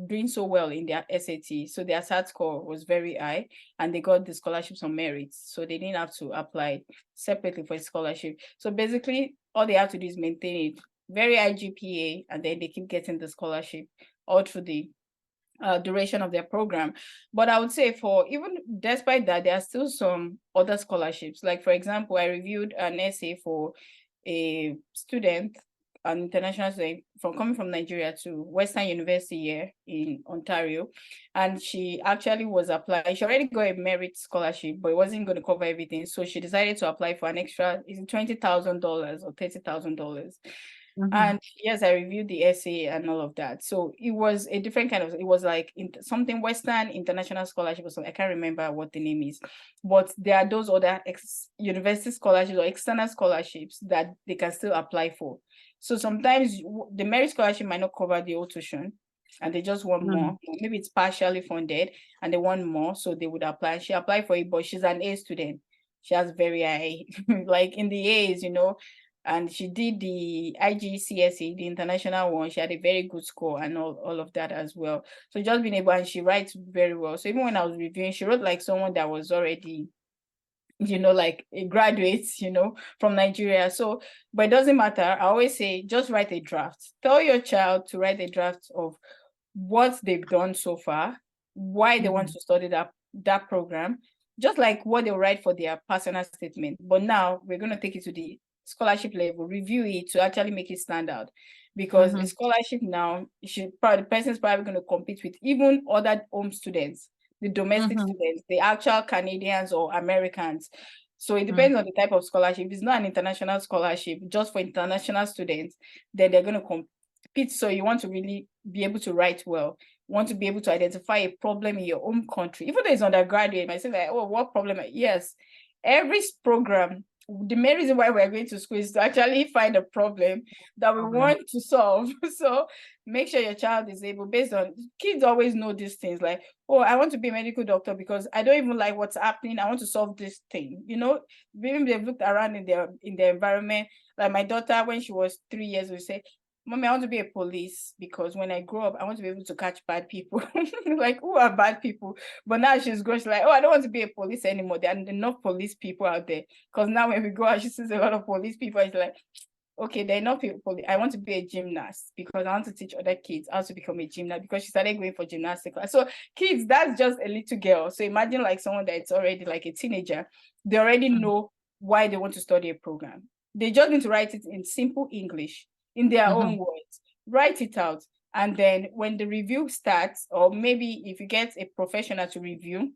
[SPEAKER 2] doing so well in their SAT. So their SAT score was very high, and they got the scholarships on merit. So they didn't have to apply separately for a scholarship. So basically, all they have to do is maintain it, very high GPA, and then they keep getting the scholarship all through the duration of their program. But I would say for even despite that, there are still some other scholarships. Like for example, I reviewed an essay for a student, an international student from coming from Nigeria to Western University here in Ontario. And she actually was applying, she already got a merit scholarship, but it wasn't going to cover everything. So she decided to apply for an extra, is it $20,000 or $30,000?
[SPEAKER 1] mhm,
[SPEAKER 2] And yes, I reviewed the essay and all of that. So it was a different kind of, it was like something Western International Scholarship or something. I can't remember what the name is. But there are those other university scholarships or external scholarships that they can still apply for. So sometimes the merit scholarship might not cover the whole tuition and they just want
[SPEAKER 1] mhm,
[SPEAKER 2] more. Maybe it's partially funded and they want more. So they would apply. She applied for it, but she's an A student. She has very high, like in the A's, and she did the IGCSE, the international one. She had a very good score and all of that as well. So just being able, and she writes very well. So even when I was reviewing, she wrote like someone that was already, like a graduate, from Nigeria. So, but it doesn't matter. I always say, just write a draft. Tell your child to write a draft of what they've done so far, why they want
[SPEAKER 1] mhm,
[SPEAKER 2] to study that program, just like what they write for their personal statement. But now we're going to take it to the scholarship level, review it to actually make it stand out. Because a
[SPEAKER 1] mhm,
[SPEAKER 2] scholarship now, the person's probably going to compete with even other home students, the domestic
[SPEAKER 1] mhm,
[SPEAKER 2] students, the actual Canadians or Americans. So it
[SPEAKER 1] mhm,
[SPEAKER 2] depends on the type of scholarship. If it's not an international scholarship, just for international students, then they're going to compete. So you want to really be able to write well, want to be able to identify a problem in your own country. Even though it's undergraduate, you might say like, oh, what problem? Yes, every program, the main reason why we're going to school is to actually find a problem that we
[SPEAKER 1] problem.
[SPEAKER 2] want to solve. So make sure your child is able, based on, kids always know these things like, oh, I want to be a medical doctor because I don't even like what's happening. I want to solve this thing. Maybe they've looked around in their environment. Like my daughter, when she was 3 years, would say, Mommy, I want to be a police because when I grow up, I want to be able to catch bad people. Like, who are bad people? But now she's grown, she's like, oh, I don't want to be a police anymore. There are enough police people out there. Because now when we go out, she sees a lot of police people. It's like, okay, there are enough people. I want to be a gymnast because I want to teach other kids how to become a gymnast because she started going for gymnastics class. So kids, that's just a little girl. So imagine like someone that's already like a teenager. They already
[SPEAKER 1] Mhm,
[SPEAKER 2] know why they want to study a program. They just need to write it in simple English, in their own
[SPEAKER 1] mhm,
[SPEAKER 2] words, write it out. And then when the review starts, or maybe if you get a professional to review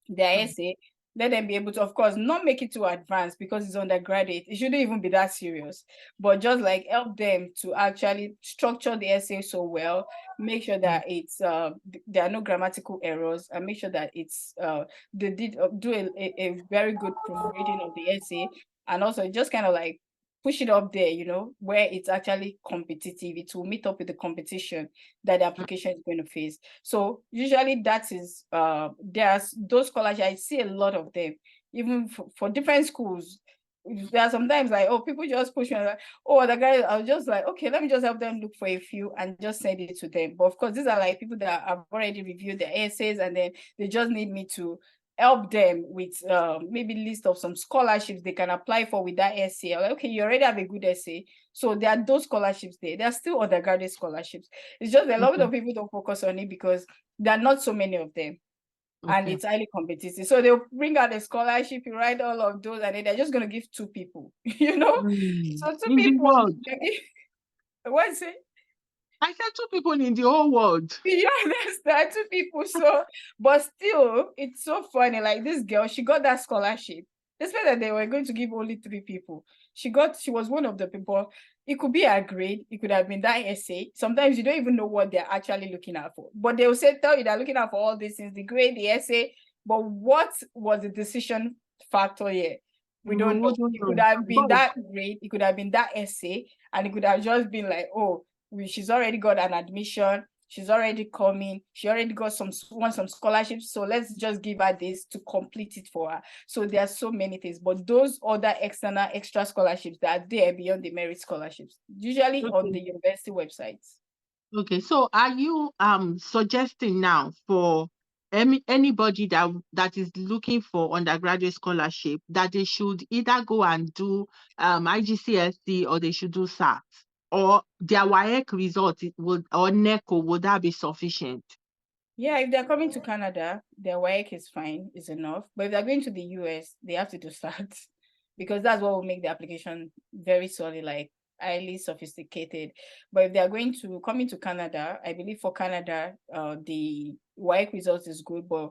[SPEAKER 2] their
[SPEAKER 1] mhm,
[SPEAKER 2] essay, let them be able to, of course, not make it too advanced because it's undergraduate. It shouldn't even be that serious, but just like help them to actually structure the essay so well, make sure
[SPEAKER 1] mhm,
[SPEAKER 2] that it's there are no grammatical errors, and make sure that it's they did do a very good proofreading of the essay, and also just kind of like push it up there, where it's actually competitive. It will meet up with the competition that the application is going to face. So usually that is there's those scholarships. I see a lot of them, even for different schools. There are sometimes like, oh, people just push me like, oh, the guy, I was just like, okay, let me just help them look for a few and just send it to them. But of course, these are like people that have already reviewed their essays and then they just need me to help them with maybe list of some scholarships they can apply for with that essay. I'm like, okay, you already have a good essay. So there are those scholarships there. There are still undergraduate scholarships. It's just a lot
[SPEAKER 1] okay,
[SPEAKER 2] of people don't focus on it because there are not so many of them and
[SPEAKER 1] okay.
[SPEAKER 2] it's highly competitive. So they'll bring out a scholarship, you write all of those, and then they're just going to give two people,
[SPEAKER 1] Mm.
[SPEAKER 2] So two
[SPEAKER 1] In the
[SPEAKER 2] people,
[SPEAKER 1] world,
[SPEAKER 2] what's it?
[SPEAKER 1] I said two people in the whole world.
[SPEAKER 2] Yeah, that's two people. So, but still, it's so funny. Like this girl, she got that scholarship. Despite that they were going to give only three people. She was one of the people. It could be a grade, it could have been that essay. Sometimes you don't even know what they're actually looking out for. But they will tell you they're looking out for all these things, the grade, the essay. But what was the decision factor here? We don't know.
[SPEAKER 1] wouldn't
[SPEAKER 2] It could
[SPEAKER 1] know.
[SPEAKER 2] have been
[SPEAKER 1] But
[SPEAKER 2] that grade, it could have been that essay, and it could have just been like, oh, she's already got an admission, she's already coming, she already got some scholarships, so let's just give her this to complete it for her. So there are so many things, but those other external extra scholarships that are there beyond the merit scholarships, usually on the university websites.
[SPEAKER 1] okay, so are you suggesting now for anybody that is looking for undergraduate scholarship that they should either go and do IGCSE or they should do SAT, or their WAEC result or NECO, would that be sufficient?
[SPEAKER 2] Yeah, if they're coming to Canada, their work is fine, is enough. But if they're going to the US, they have to do SAT because that's what will make the application very solid, like highly sophisticated. But if they're going to coming to Canada, I believe for Canada, the work results is good, but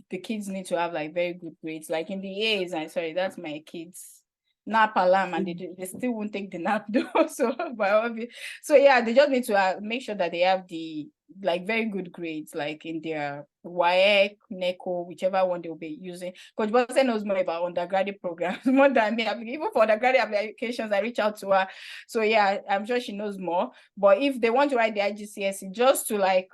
[SPEAKER 2] the kids need to have like very good grades. Like in the A's, I'm sorry, that's my kids. NAP alarm, and they still won't take the NAP though. So yeah, they just need to make sure that they have the like very good grades, like in their WAEC, NECO, whichever one they'll be using. Coach Bose knows more about undergraduate programs more than me. Even for undergraduate applications, I reach out to her. So yeah, I'm sure she knows more. But if they want to write the IGCSE, just to like,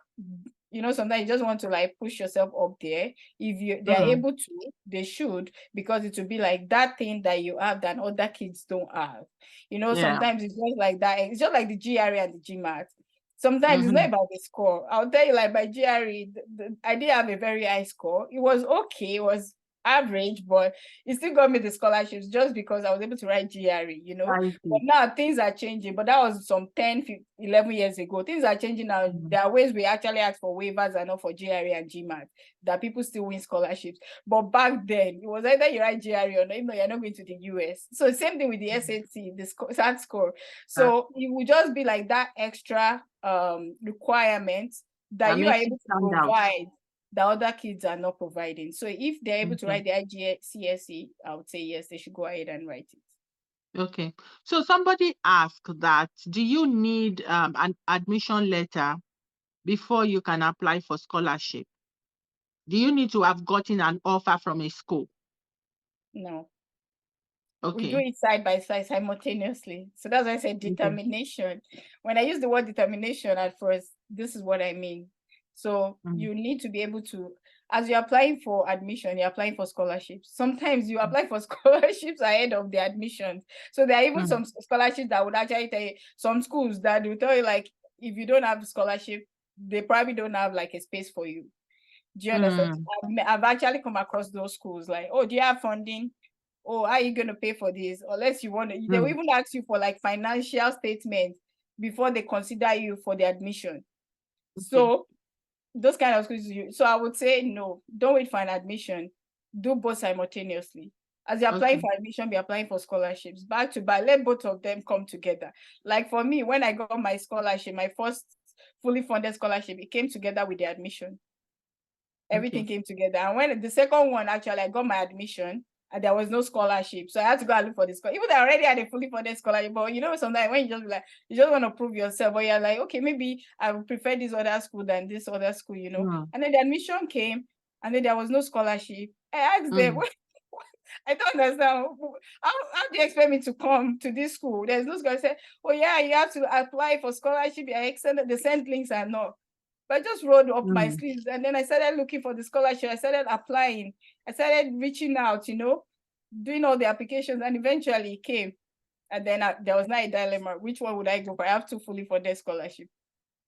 [SPEAKER 2] sometimes you just want to like push yourself up there. If they're able to, they should, because it will be like that thing that you have that other kids don't have.
[SPEAKER 1] Yeah.
[SPEAKER 2] Sometimes it's just like that. It's just like the GRE and the GMAT. Sometimes it's not about the score. I'll tell you, like by GRE, I did have a very high score. It was okay. It was average, but it still got me the scholarships just because I was able to write GRE, But now things are changing. But that was some 10, 11 years ago. Things are changing now. There are ways we actually ask for waivers and not for GRE and GMAT, that people still win scholarships. But back then, it was either you write GRE or not, even though you're not going to the US. So same thing with the SAT, the SAT score. So it would just be like that extra requirements that you are able to provide that other kids are not providing. So if they're able to write the IGCSE, I would say yes, they should go ahead and write it.
[SPEAKER 1] Okay. So somebody asked that, do you need an admission letter before you can apply for scholarship? Do you need to have gotten an offer from a school?
[SPEAKER 2] No.
[SPEAKER 1] Okay.
[SPEAKER 2] We do it side by side simultaneously. So that's why I said determination. When I use the word determination at first, this is what I mean. So you need to be able to, as you're applying for admission, you're applying for scholarships. Sometimes you apply for scholarships ahead of the admissions. So there are even some scholarships that would actually tell you, some schools that will tell you, like, if you don't have scholarship, they probably don't have like a space for you. Do you understand? I've actually come across those schools like, oh, do you have funding? Oh, how are you going to pay for this? Unless you want to, they will even ask you for like financial statements before they consider you for the admission. So those kind of schools, so I would say no, don't wait for an admission. Do both simultaneously. As you're applying for admission, be applying for scholarships back to back. Let both of them come together. Like for me, when I got my scholarship, my first fully funded scholarship, it came together with the admission. Everything came together. And when the second one, actually, I got my admission and there was no scholarship. So I had to go and look for the scholarship. Even though I already had a fully funded scholarship, but sometimes when you just be like, you just want to prove yourself, but you're like, okay, maybe I would prefer this other school than this other school, And then the admission came and then there was no scholarship. I asked them, I don't understand. How do you expect me to come to this school? There's no scholarship. I said, oh yeah, you have to apply for scholarship. They send links and all. But I just rolled up my sleeves and then I started looking for the scholarship. I started applying. I started reaching out, doing all the applications, and eventually it came. And then there was not a dilemma. Which one would I go for? I have to fully funded scholarship.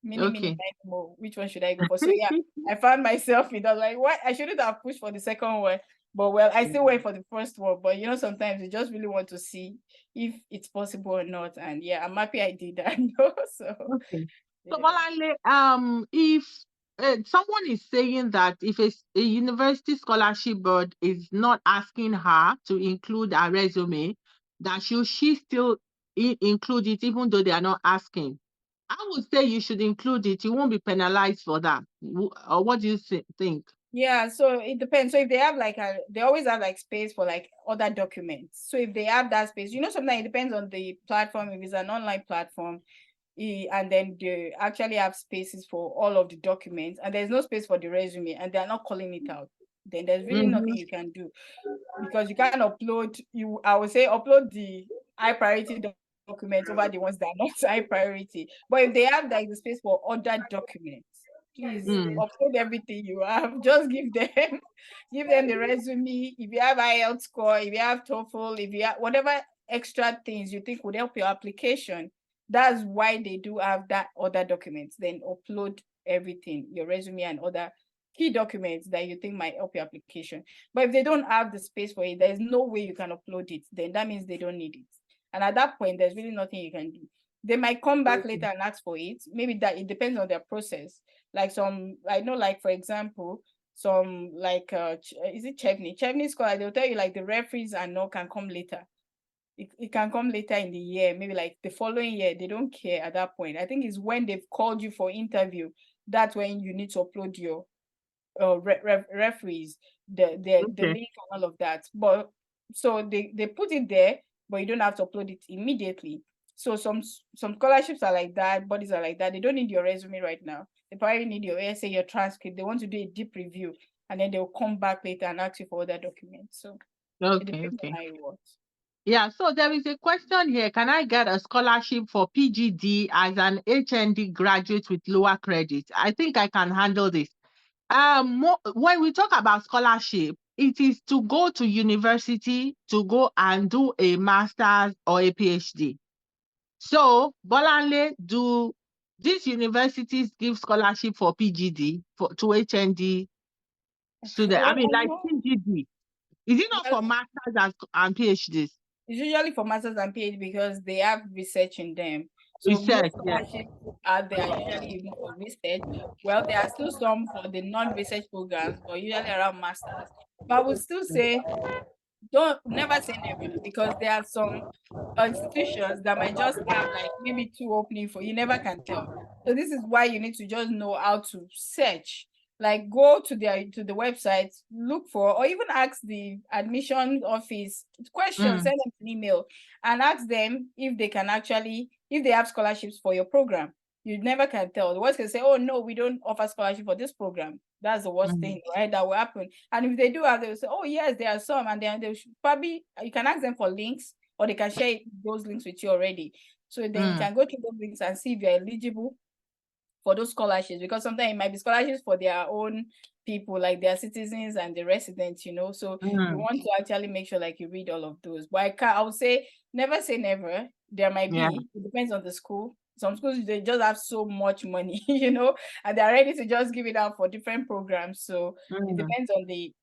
[SPEAKER 2] Many more. Which one should I go for? So yeah, I found myself in like, what? I shouldn't have pushed for the second one. But well, I still went for the first one. But sometimes you just really want to see if it's possible or not. And yeah, I'm happy I did that. So
[SPEAKER 1] so Bolanle, if someone is saying that if a university scholarship board is not asking her to include her resume, that she still include it even though they are not asking? I would say you should include it. You won't be penalized for that. Or what do you think?
[SPEAKER 2] Yeah, so it depends. So if they have like they always have like space for like other documents. So if they have that space, sometimes it depends on the platform. If it's an online platform, and then they actually have spaces for all of the documents, and there's no space for the resume, and they're not calling it out. then there's really nothing you can do, because you can't upload. I would say upload the high priority documents over the ones that are not high priority. But if they have like the space for other documents, please upload everything you have. Just give them the resume. If you have IELTS score, if you have TOEFL, if you have whatever extra things you think would help your application, that's why they do have that other documents. Then upload everything, your resume and other key documents that you think might help your application. But if they don't have the space for it, there's no way you can upload it. Then that means they don't need it. And at that point, there's really nothing you can do. They might come back later and ask for it. Maybe that it depends on their process. Like some, I know, like for example, some like is it Chevney scholar, they'll tell you like the referees and all can come later. It can come later in the year, maybe like the following year. They don't care at that point. I think it's when they've called you for interview, that's when you need to upload your referees, the link and all of that. But so they put it there, but you don't have to upload it immediately. So some scholarships are like that, bodies are like that. They don't need your resume right now. They probably need your essay, your transcript. They want to do a deep review, and then they'll come back later and ask you for other documents. So it depends on how it works.
[SPEAKER 1] Yeah, so there is a question here. Can I get a scholarship for PGD as an HND graduate with lower credit? I think I can handle this. When we talk about scholarship, it is to go to university to go and do a master's or a PhD. So, Bolanle, do these universities give scholarship for PGD to HND students?
[SPEAKER 2] Well,
[SPEAKER 1] I mean, like PGD. Is it not for masters and PhDs?
[SPEAKER 2] It's usually for masters and PhD because they have research in them. So
[SPEAKER 1] research,
[SPEAKER 2] most scholarships out there are usually even for research. Well, there are still some for the non-research programs, but usually around masters. But I would still say, never say never, because there are some institutions that might just have like maybe 2 openings for you. Never can tell. So this is why you need to just know how to search. Like go to the website, look for, or even ask the admission office questions, send them an email and ask them if they can actually, if they have scholarships for your program. You never can tell. The worst can say, oh no, we don't offer scholarship for this program. That's the worst thing, right? That will happen. And if they do have, they'll say, oh yes, there are some, and then they should probably, you can ask them for links, or they can share those links with you already. So then you can go through those links and see if you're eligible for those scholarships, because sometimes it might be scholarships for their own people, like their citizens and the residents, you know. So you want to actually make sure like you read all of those. But I would say never. There might be, it depends on the school. Some schools, they just have so much money, you know, and they're ready to just give it out for different programs. So it depends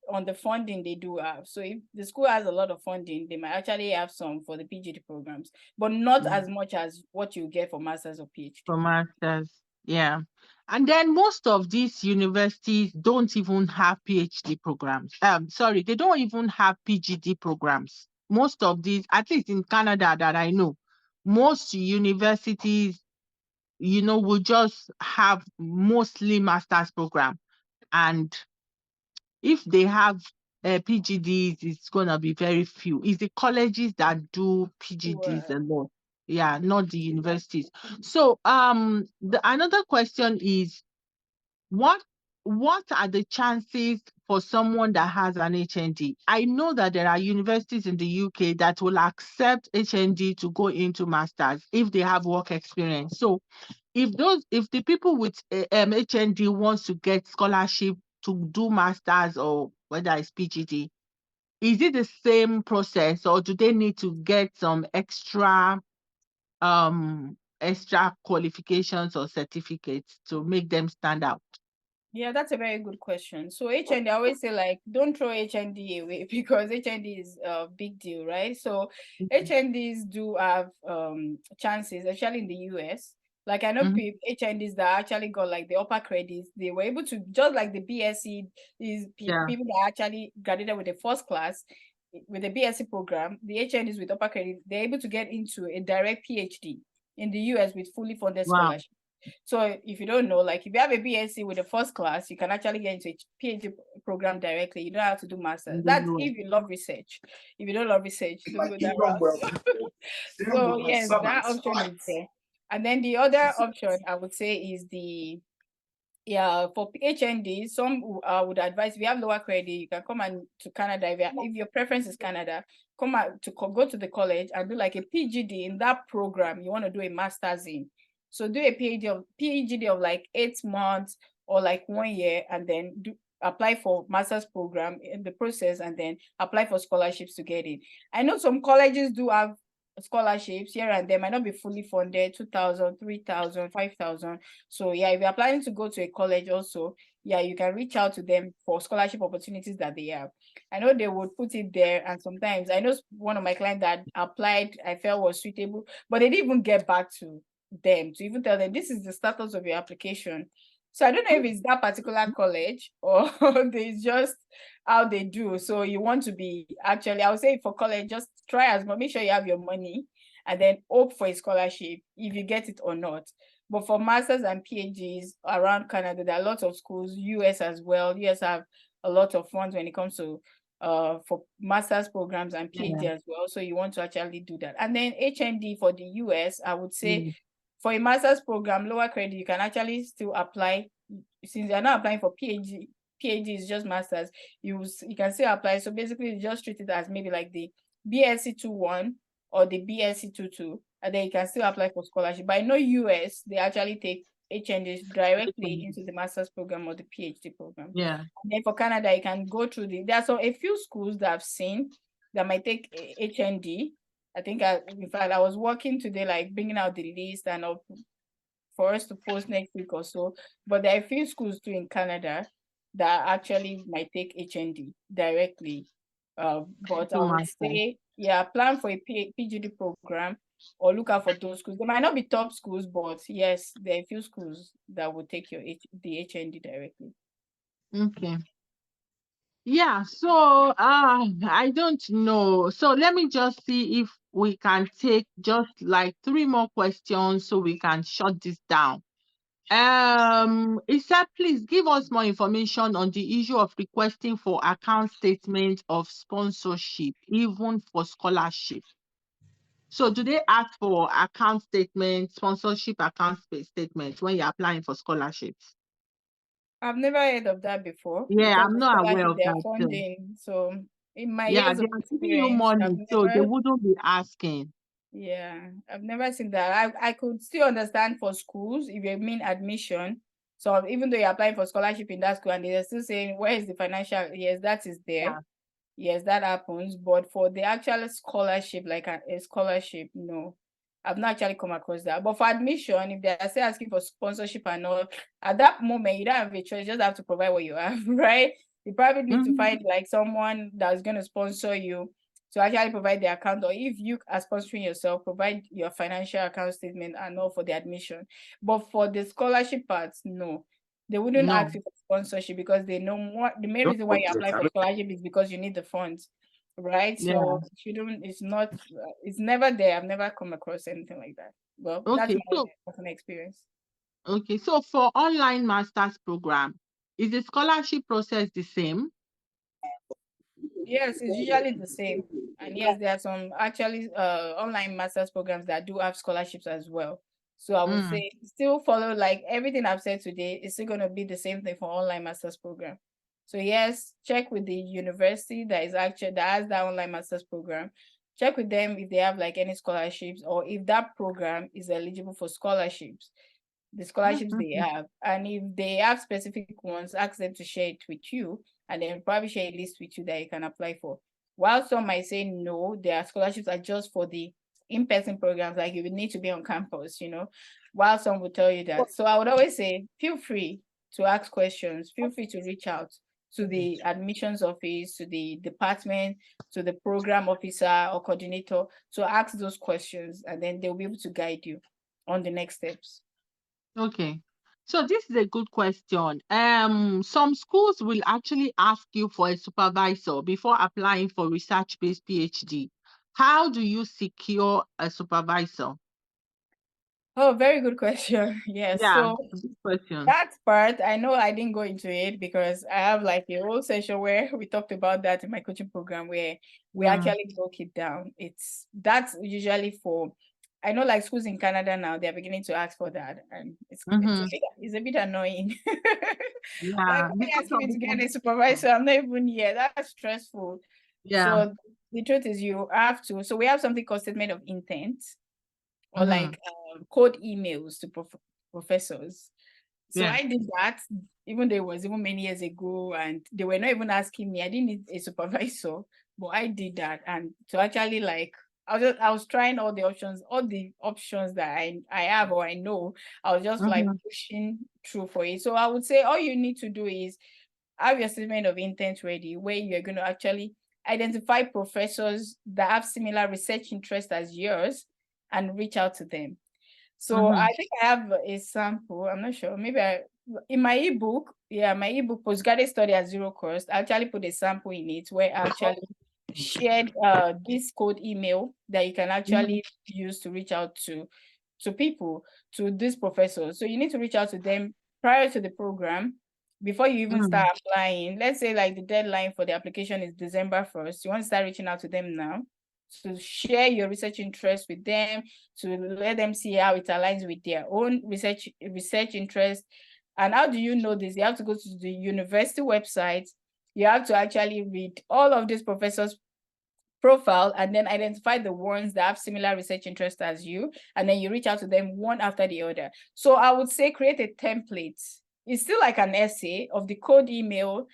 [SPEAKER 2] on the funding they do have. So if the school has a lot of funding, they might actually have some for the PGD programs, but not as much as what you get for masters or PhD.
[SPEAKER 1] For masters, yeah. And then most of these universities don't even have PhD programs. Sorry, they don't even have PGD programs. Most of these, at least in Canada that I know, most universities, you know, will just have mostly master's program. And if they have PGDs, it's going to be very few. It's the colleges that do PGDs a lot. Yeah, not the universities. So another question is, what are the chances for someone that has an HND? I know that there are universities in the UK that will accept HND to go into masters if they have work experience. So if the people with HND wants to get scholarship to do masters or whether it's PGD, is it the same process, or do they need to get some extra qualifications or certificates to make them stand out?
[SPEAKER 2] Yeah, that's a very good question. So HND, I always say like, don't throw HND away because HND is a big deal, right? So HNDs do have chances, especially in the US. Like I know HNDs that actually got like the upper credits, they were able to, just like the BSc, these people that actually graduated with the first class, with the BSc program, the HNDs with upper credit, they're able to get into a direct PhD in the US with fully funded scholarship. So if you don't know, like if you have a BSc with the first class, you can actually get into a PhD program directly. You don't have to do masters. That's if you love research. If you don't love research, don't go that route. So yes, that option is there. And then the other option I would say is the Yeah, for HND, some would advise if you have lower credit, you can come to Canada. If your preference is Canada, come out to go to the college and do like a PGD in that program you want to do a master's in. So do a PhD of like 8 months or like 1 year, and then apply for master's program in the process, and then apply for scholarships to get it. I know some colleges do have scholarships here and there, might not be fully funded, 2,000, 3,000, 5,000. So yeah, if you're planning to go to a college also, yeah, you can reach out to them for scholarship opportunities that they have. I know they would put it there, and sometimes I know one of my clients that applied, I felt was suitable, but they didn't even get back to them to even tell them this is the status of your application. So I don't know if it's that particular college or it's just how they do. So you want to be actually, I would say for college, just try as much, make sure you have your money, and then hope for a scholarship if you get it or not. But for masters and PhDs around Canada, there are lots of schools, US as well. US have a lot of funds when it comes to for master's programs and PhD
[SPEAKER 1] Yeah.
[SPEAKER 2] as well. So you want to actually do that. And then HND for the US, I would say
[SPEAKER 1] Mm.
[SPEAKER 2] for a master's program, lower credit, you can actually still apply. Since you're not applying for PhD is just masters, you can still apply. So basically you just treat it as maybe like the BSc 2.1 or the BSc 2.2, and then you can still apply for scholarship. But I know US, they actually take HNDs directly into the master's program or the PhD program.
[SPEAKER 1] Yeah.
[SPEAKER 2] And then for Canada, you can go through there are a few schools that I've seen that might take HND. I think in fact, I was working today, like bringing out the list and for us to post next week or so. But there are a few schools too in Canada that actually might take HND directly. But I
[SPEAKER 1] To
[SPEAKER 2] would
[SPEAKER 1] master.
[SPEAKER 2] say, yeah, plan for a PGD program or look out for those schools. They might not be top schools, but yes, there are a few schools that will take the HND directly.
[SPEAKER 1] Okay. Yeah, so I don't know. So let me just see if we can take just like three more questions so we can shut this down. Isa, please give us more information on the issue of requesting for account statement of sponsorship, even for scholarship. So do they ask for account statement, sponsorship statement when you're applying for scholarships?
[SPEAKER 2] I've never heard of that before
[SPEAKER 1] Yeah,
[SPEAKER 2] because
[SPEAKER 1] I'm
[SPEAKER 2] the
[SPEAKER 1] not aware
[SPEAKER 2] scholarship
[SPEAKER 1] of
[SPEAKER 2] they are
[SPEAKER 1] that too.
[SPEAKER 2] funding. So in my
[SPEAKER 1] Yeah,
[SPEAKER 2] years
[SPEAKER 1] they
[SPEAKER 2] of
[SPEAKER 1] are giving you
[SPEAKER 2] experience,
[SPEAKER 1] money, so they wouldn't be asking.
[SPEAKER 2] yeah, I've never seen that. I could still understand for schools if you mean admission. So even though you're applying for scholarship in that school and they're still saying, where is the financial? Yes, that is there.
[SPEAKER 1] Yeah.
[SPEAKER 2] Yes, that happens. But for the actual scholarship, like a scholarship, no, I've not actually come across that. But for admission, if they're still asking for sponsorship and all, at that moment, you don't have a choice. You just have to provide what you have, right? You probably need to
[SPEAKER 1] Mhm.
[SPEAKER 2] find like someone that's going to sponsor you to actually provide the account, or if you are sponsoring yourself, provide your financial account statement and all for the admission. But for the scholarship part, no. They wouldn't
[SPEAKER 1] No.
[SPEAKER 2] ask you for sponsorship because they know what the main
[SPEAKER 3] Don't
[SPEAKER 2] reason why you
[SPEAKER 3] forget
[SPEAKER 2] apply for scholarship is because you need the funds, right?
[SPEAKER 1] Yeah.
[SPEAKER 2] So it's not, it's never there. I've never come across anything like that. Well, that's
[SPEAKER 1] Okay.
[SPEAKER 2] my
[SPEAKER 1] So
[SPEAKER 2] personal experience.
[SPEAKER 1] okay. So for online masters program, is the scholarship process the same?
[SPEAKER 2] Yes, it's usually the same. And yes, there are some actually online master's programs that do have scholarships as well. So I would
[SPEAKER 1] Mm.
[SPEAKER 2] say still follow like everything I've said today is still going to be the same thing for online master's program. So yes, check with the university that has that online master's program. Check with them if they have like any scholarships or if that program is eligible for scholarships, the scholarships they
[SPEAKER 1] Mhm.
[SPEAKER 2] have. And if they have specific ones, ask them to share it with you, and then probably share a list with you that you can apply for. While some might say no, their scholarships are just for the in-person programs, like you would need to be on campus, while some will tell you that. So I would always say, feel free to ask questions, feel free to reach out to the admissions office, to the department, to the program officer or coordinator to ask those questions, and then they'll be able to guide you on the next steps.
[SPEAKER 1] Okay. So this is a good question. Some schools will actually ask you for a supervisor before applying for research-based PhD. How do you secure a supervisor?
[SPEAKER 2] Oh, very good question. Yes.
[SPEAKER 1] Yeah,
[SPEAKER 2] So
[SPEAKER 1] good question.
[SPEAKER 2] that part, I know I didn't go into it because I have like a whole session where we talked about that in my coaching program where we
[SPEAKER 1] Mm.
[SPEAKER 2] actually broke it down. That's usually for I know like schools in Canada now, they're beginning to ask for that. And it's
[SPEAKER 1] Mm-hmm.
[SPEAKER 2] it's a bit annoying. Like,
[SPEAKER 1] Yeah,
[SPEAKER 2] why are you
[SPEAKER 1] because
[SPEAKER 2] asking
[SPEAKER 1] of
[SPEAKER 2] me
[SPEAKER 1] the
[SPEAKER 2] to get a supervisor? I'm not even here. That's stressful.
[SPEAKER 1] yeah.
[SPEAKER 2] So the truth is you have to. So we have something called statement of intent, or
[SPEAKER 1] Mm-hmm.
[SPEAKER 2] like code emails to professors. So
[SPEAKER 1] Yeah.
[SPEAKER 2] I did that, even though it was even many years ago, and they were not even asking me. I didn't need a supervisor, but I did that, and to actually like, I was trying all the options that I have or I know. I was just like
[SPEAKER 1] Mm-hmm.
[SPEAKER 2] pushing through for it. So I would say all you need to do is have your statement of intent ready, where you're going to actually identify professors that have similar research interests as yours and reach out to them. So
[SPEAKER 1] Mm-hmm.
[SPEAKER 2] I think I have a sample. I'm not sure. Maybe in my ebook, yeah, my ebook Postgraduate Study at Zero Cost, I actually put a sample in it where I actually shared this code email that you can
[SPEAKER 1] Mm-hmm.
[SPEAKER 2] actually use to reach out to people, to these professors. So you need to reach out to them prior to the program before you even
[SPEAKER 1] Mm-hmm.
[SPEAKER 2] start applying. Let's say like the deadline for the application is December 1st. You want to start reaching out to them now to share your research interest with them, to let them see how it aligns with their own research interest. And how do you know this? You have to go to the university website. You have to actually read all of these professors' profile and then identify the ones that have similar research interest as you, and then you reach out to them one after the other. So I would say create a template. It's still like an essay of the code email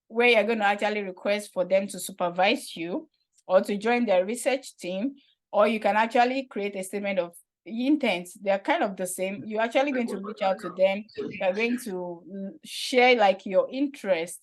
[SPEAKER 2] where you're going to actually request for them to supervise you or to join their research team, or you can actually create a statement of intent. They're kind of the same. You're actually going to reach out to them. You're going to share like your interest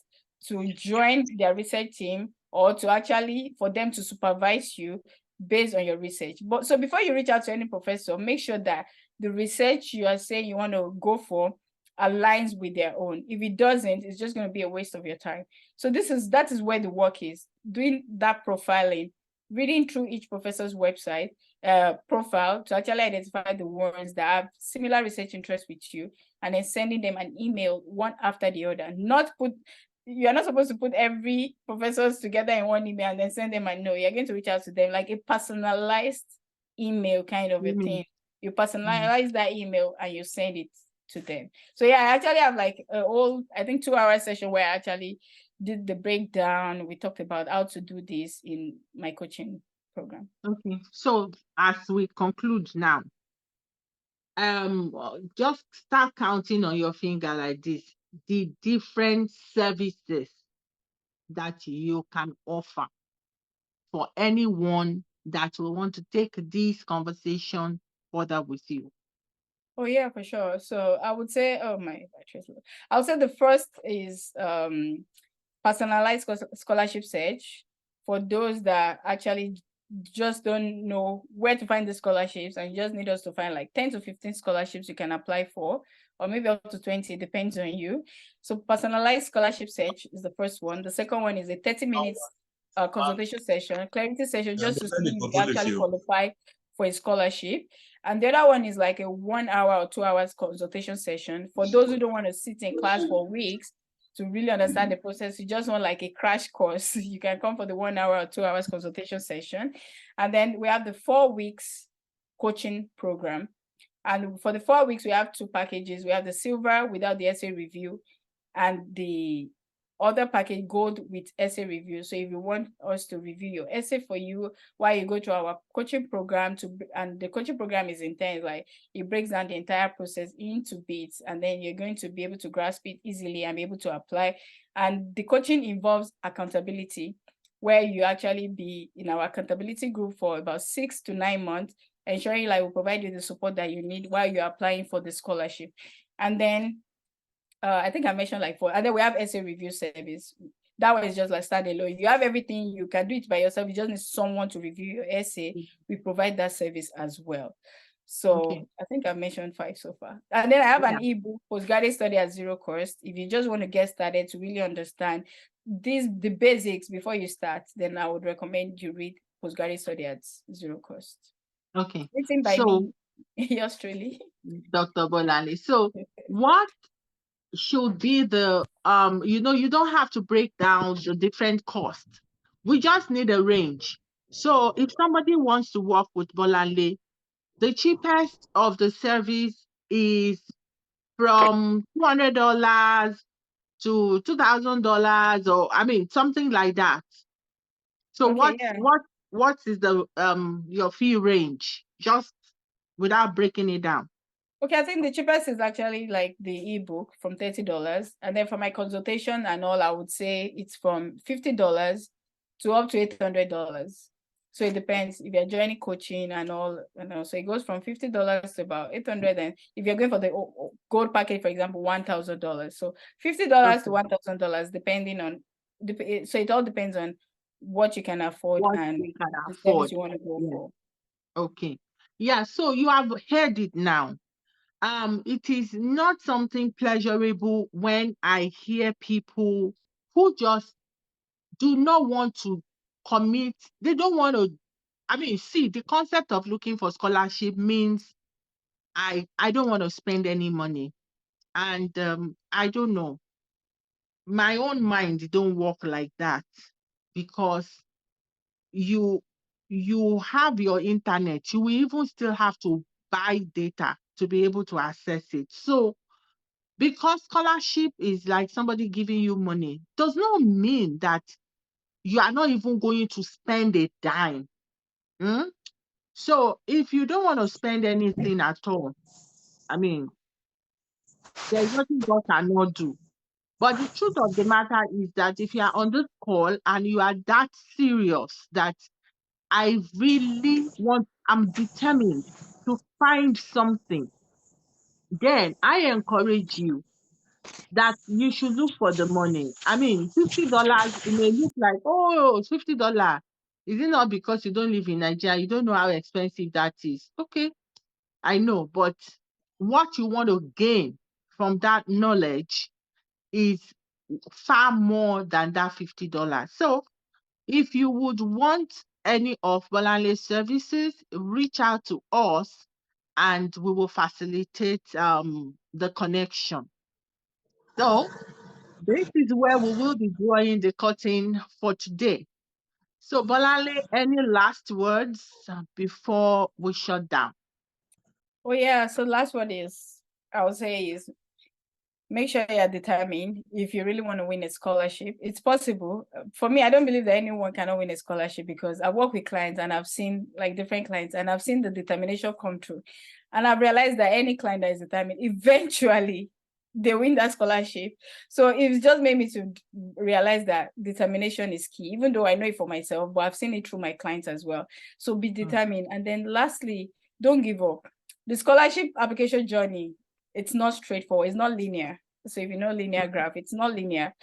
[SPEAKER 2] to join their research team or to actually for them to supervise you based on your research. But so before you reach out to any professor, make sure that the research you are saying you want to go for aligns with their own. If it doesn't, it's just going to be a waste of your time. So that is where the work is, doing that profiling, reading through each professor's website profile to actually identify the ones that have similar research interests with you, and then sending them an email one after the other. You're not supposed to put every professors together in one email and then send them a no. You're going to reach out to them like a personalized email kind of a
[SPEAKER 1] Mm-hmm.
[SPEAKER 2] thing. You personalize that email and you send it to them. So yeah, I actually have like a whole, I think 2 hour session where I actually did the breakdown. We talked about how to do this in my coaching program.
[SPEAKER 1] Okay. So as we conclude now, just start counting on your finger like this, the different services that you can offer for anyone that will want to take this conversation further with you.
[SPEAKER 2] Oh yeah, for sure. So I would say, oh my battery's low. I would say the first is personalized scholarship search for those that actually just don't know where to find the scholarships and you just need us to find like 10 to 15 scholarships you can apply for, or maybe up to 20, it depends on you. So personalized scholarship search is the first one. The second one is a 30 minutes consultation session, clarity session, just to see if you actually qualify for a scholarship. And the other one is like a 1 hour or 2 hours consultation session for those who don't want to sit in class for weeks to really understand the process. You just want like a crash course. You can come for the 1 hour or 2 hours consultation session. And then we have the 4 weeks coaching program. And for the 4 weeks, we have two packages. We have the silver without the essay review and the other package gold with essay review. So if you want us to review your essay for you while you go to our coaching program, and the coaching program is intense, like it breaks down the entire process into bits, and then you're going to be able to grasp it easily and be able to apply. And the coaching involves accountability, where you actually be in our accountability group for about 6 to 9 months, ensuring like we provide you the support that you need while you're applying for the scholarship. And then I think I mentioned like and then we have essay review service. That one is just like standalone. You have everything, you can do it by yourself. You just need someone to review your essay. We provide that service as well. So
[SPEAKER 1] Okay.
[SPEAKER 2] I think I've mentioned 5 so far. And then I have
[SPEAKER 1] Yeah.
[SPEAKER 2] an ebook, Postgraduate Study at Zero Cost. If you just want to get started to really understand the basics before you start, then I would recommend you read Postgraduate Study at Zero Cost.
[SPEAKER 1] Okay.
[SPEAKER 2] Written by
[SPEAKER 1] So,
[SPEAKER 2] me, yours truly.
[SPEAKER 1] Dr. Bolani, so what should be the you don't have to break down the different costs. We just need a range. So if somebody wants to work with Bolanle, The cheapest of the service is from $200 to $2,000, or I mean something like that. So
[SPEAKER 2] Okay, yeah.
[SPEAKER 1] what is the your fee range? Just without breaking it down.
[SPEAKER 2] Okay, I think the cheapest is actually like the ebook from $30. And then for my consultation and all, I would say it's from $50 to up to $800. So it depends if you're joining coaching and all, So it goes from $50 to about 800. And if you're going for the gold package, for example, $1,000. So $50 to
[SPEAKER 1] Okay.
[SPEAKER 2] $1,000, depending on, so it all depends on what you can afford
[SPEAKER 1] What
[SPEAKER 2] and
[SPEAKER 1] you can
[SPEAKER 2] the service
[SPEAKER 1] afford.
[SPEAKER 2] you want to go
[SPEAKER 1] Yeah.
[SPEAKER 2] for.
[SPEAKER 1] Okay. Yeah, so you have heard it now. It is not something pleasurable when I hear people who just do not want to commit. They don't want to. I mean, see, the concept of looking for scholarship means I don't want to spend any money, and I don't know. My own mind don't work like that, because you you have your internet. You will even still have to buy data to be able to access it. So because scholarship is like somebody giving you money, does not mean that you are not even going to spend a dime. Mm? So if you don't want to spend anything at all, I mean, there's nothing God cannot do. But the truth of the matter is that if you are on this call and you are that serious that I really want, I'm determined to find something, then I encourage you that you should look for the money. I mean, $50, it may look like, oh, it's $50. Is it not because you don't live in Nigeria? You don't know how expensive that is. Okay, I know, but what you want to gain from that knowledge is far more than that $50. So if you would want any of Bolanle's services, reach out to us and we will facilitate the connection. So this is where we will be drawing the curtain for today. So Bolanle, any last words before we shut down?
[SPEAKER 2] Oh yeah, so last one is, I would say, is make sure you're determined if you really want to win a scholarship. It's possible. For me, I don't believe that anyone cannot win a scholarship, because I work with clients and I've seen like different clients and I've seen the determination come true. And I've realized that any client that is determined, eventually they win that scholarship. So it's just made me to realize that determination is key, even though I know it for myself, but I've seen it through my clients as well. So be
[SPEAKER 1] Mm,
[SPEAKER 2] determined. And then lastly, don't give up. The scholarship application journey, it's not straightforward. It's not linear. So if you know linear graph, it's not linear.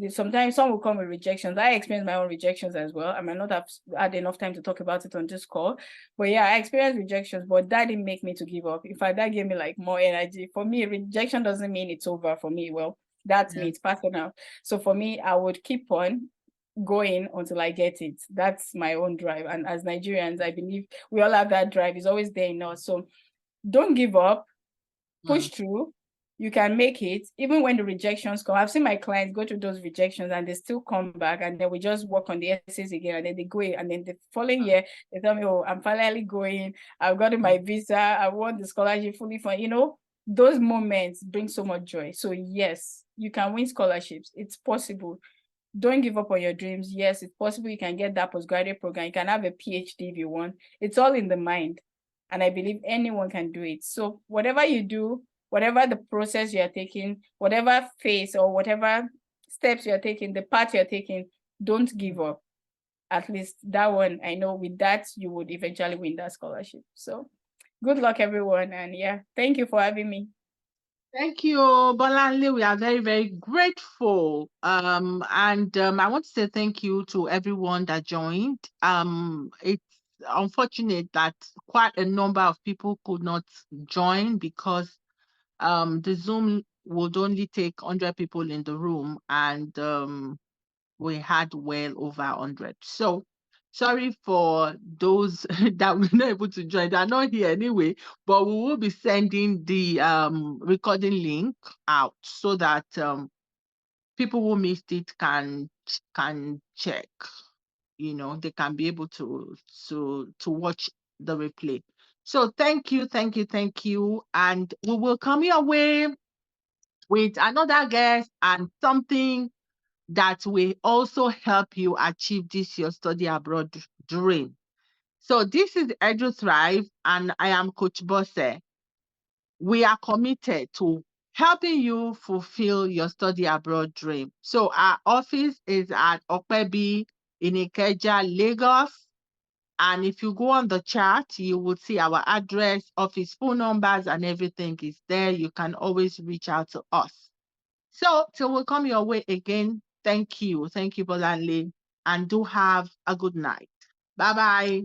[SPEAKER 2] Sometimes some will come with rejections. I experienced my own rejections as well. I might not have had enough time to talk about it on this call, but yeah, I experienced rejections, but that didn't make me to give up. In fact, that gave me like more energy. For me, rejection doesn't mean it's over for me. Well, that's me,
[SPEAKER 1] yeah.
[SPEAKER 2] it's personal. So for me, I would keep on going until I get it. That's my own drive. And as Nigerians, I believe we all have that drive. It's always there in us. So don't give up,
[SPEAKER 1] Mm,
[SPEAKER 2] push through. You can make it even when the rejections come. I've seen my clients go through those rejections and they still come back, and then we just work on the essays again, and then they go in, and then the following year they tell me, oh, I'm finally going, I've gotten
[SPEAKER 1] mm,
[SPEAKER 2] my visa, I won the scholarship fully fund. Those moments bring so much joy. So yes, you can win scholarships. It's possible. Don't give up on your dreams. Yes, it's possible. You can get that postgraduate program. You can have a PhD if you want. It's all in the mind. And I believe anyone can do it. So whatever you do, whatever the process you're taking, whatever phase or whatever steps you're taking, the path you're taking, don't give up. At least that one, I know with that, you would eventually win that scholarship. So good luck, everyone. And yeah, thank you for having me.
[SPEAKER 1] Thank you, Bolanle. We are very, very grateful. And I want to say thank you to everyone that joined. It's unfortunate that quite a number of people could not join because the Zoom would only take 100 people in the room, and we had well over 100. So sorry for those that were not able to join. They're not here anyway, but we will be sending the recording link out so that people who missed it can check. They can be able to watch the replay. So thank you, thank you, thank you. And we will come your way with another guest and something that will also help you achieve this your study abroad dream. So this is Edu Thrive, and I am Coach Bosse. We are committed to helping you fulfill your study abroad dream. So our office is at Okpebi in Ikeja, Lagos. And if you go on the chat, you will see our address, office phone numbers, and everything is there. You can always reach out to us. So till we come your way again, thank you. Thank you, Bolanle, and do have a good night. Bye bye.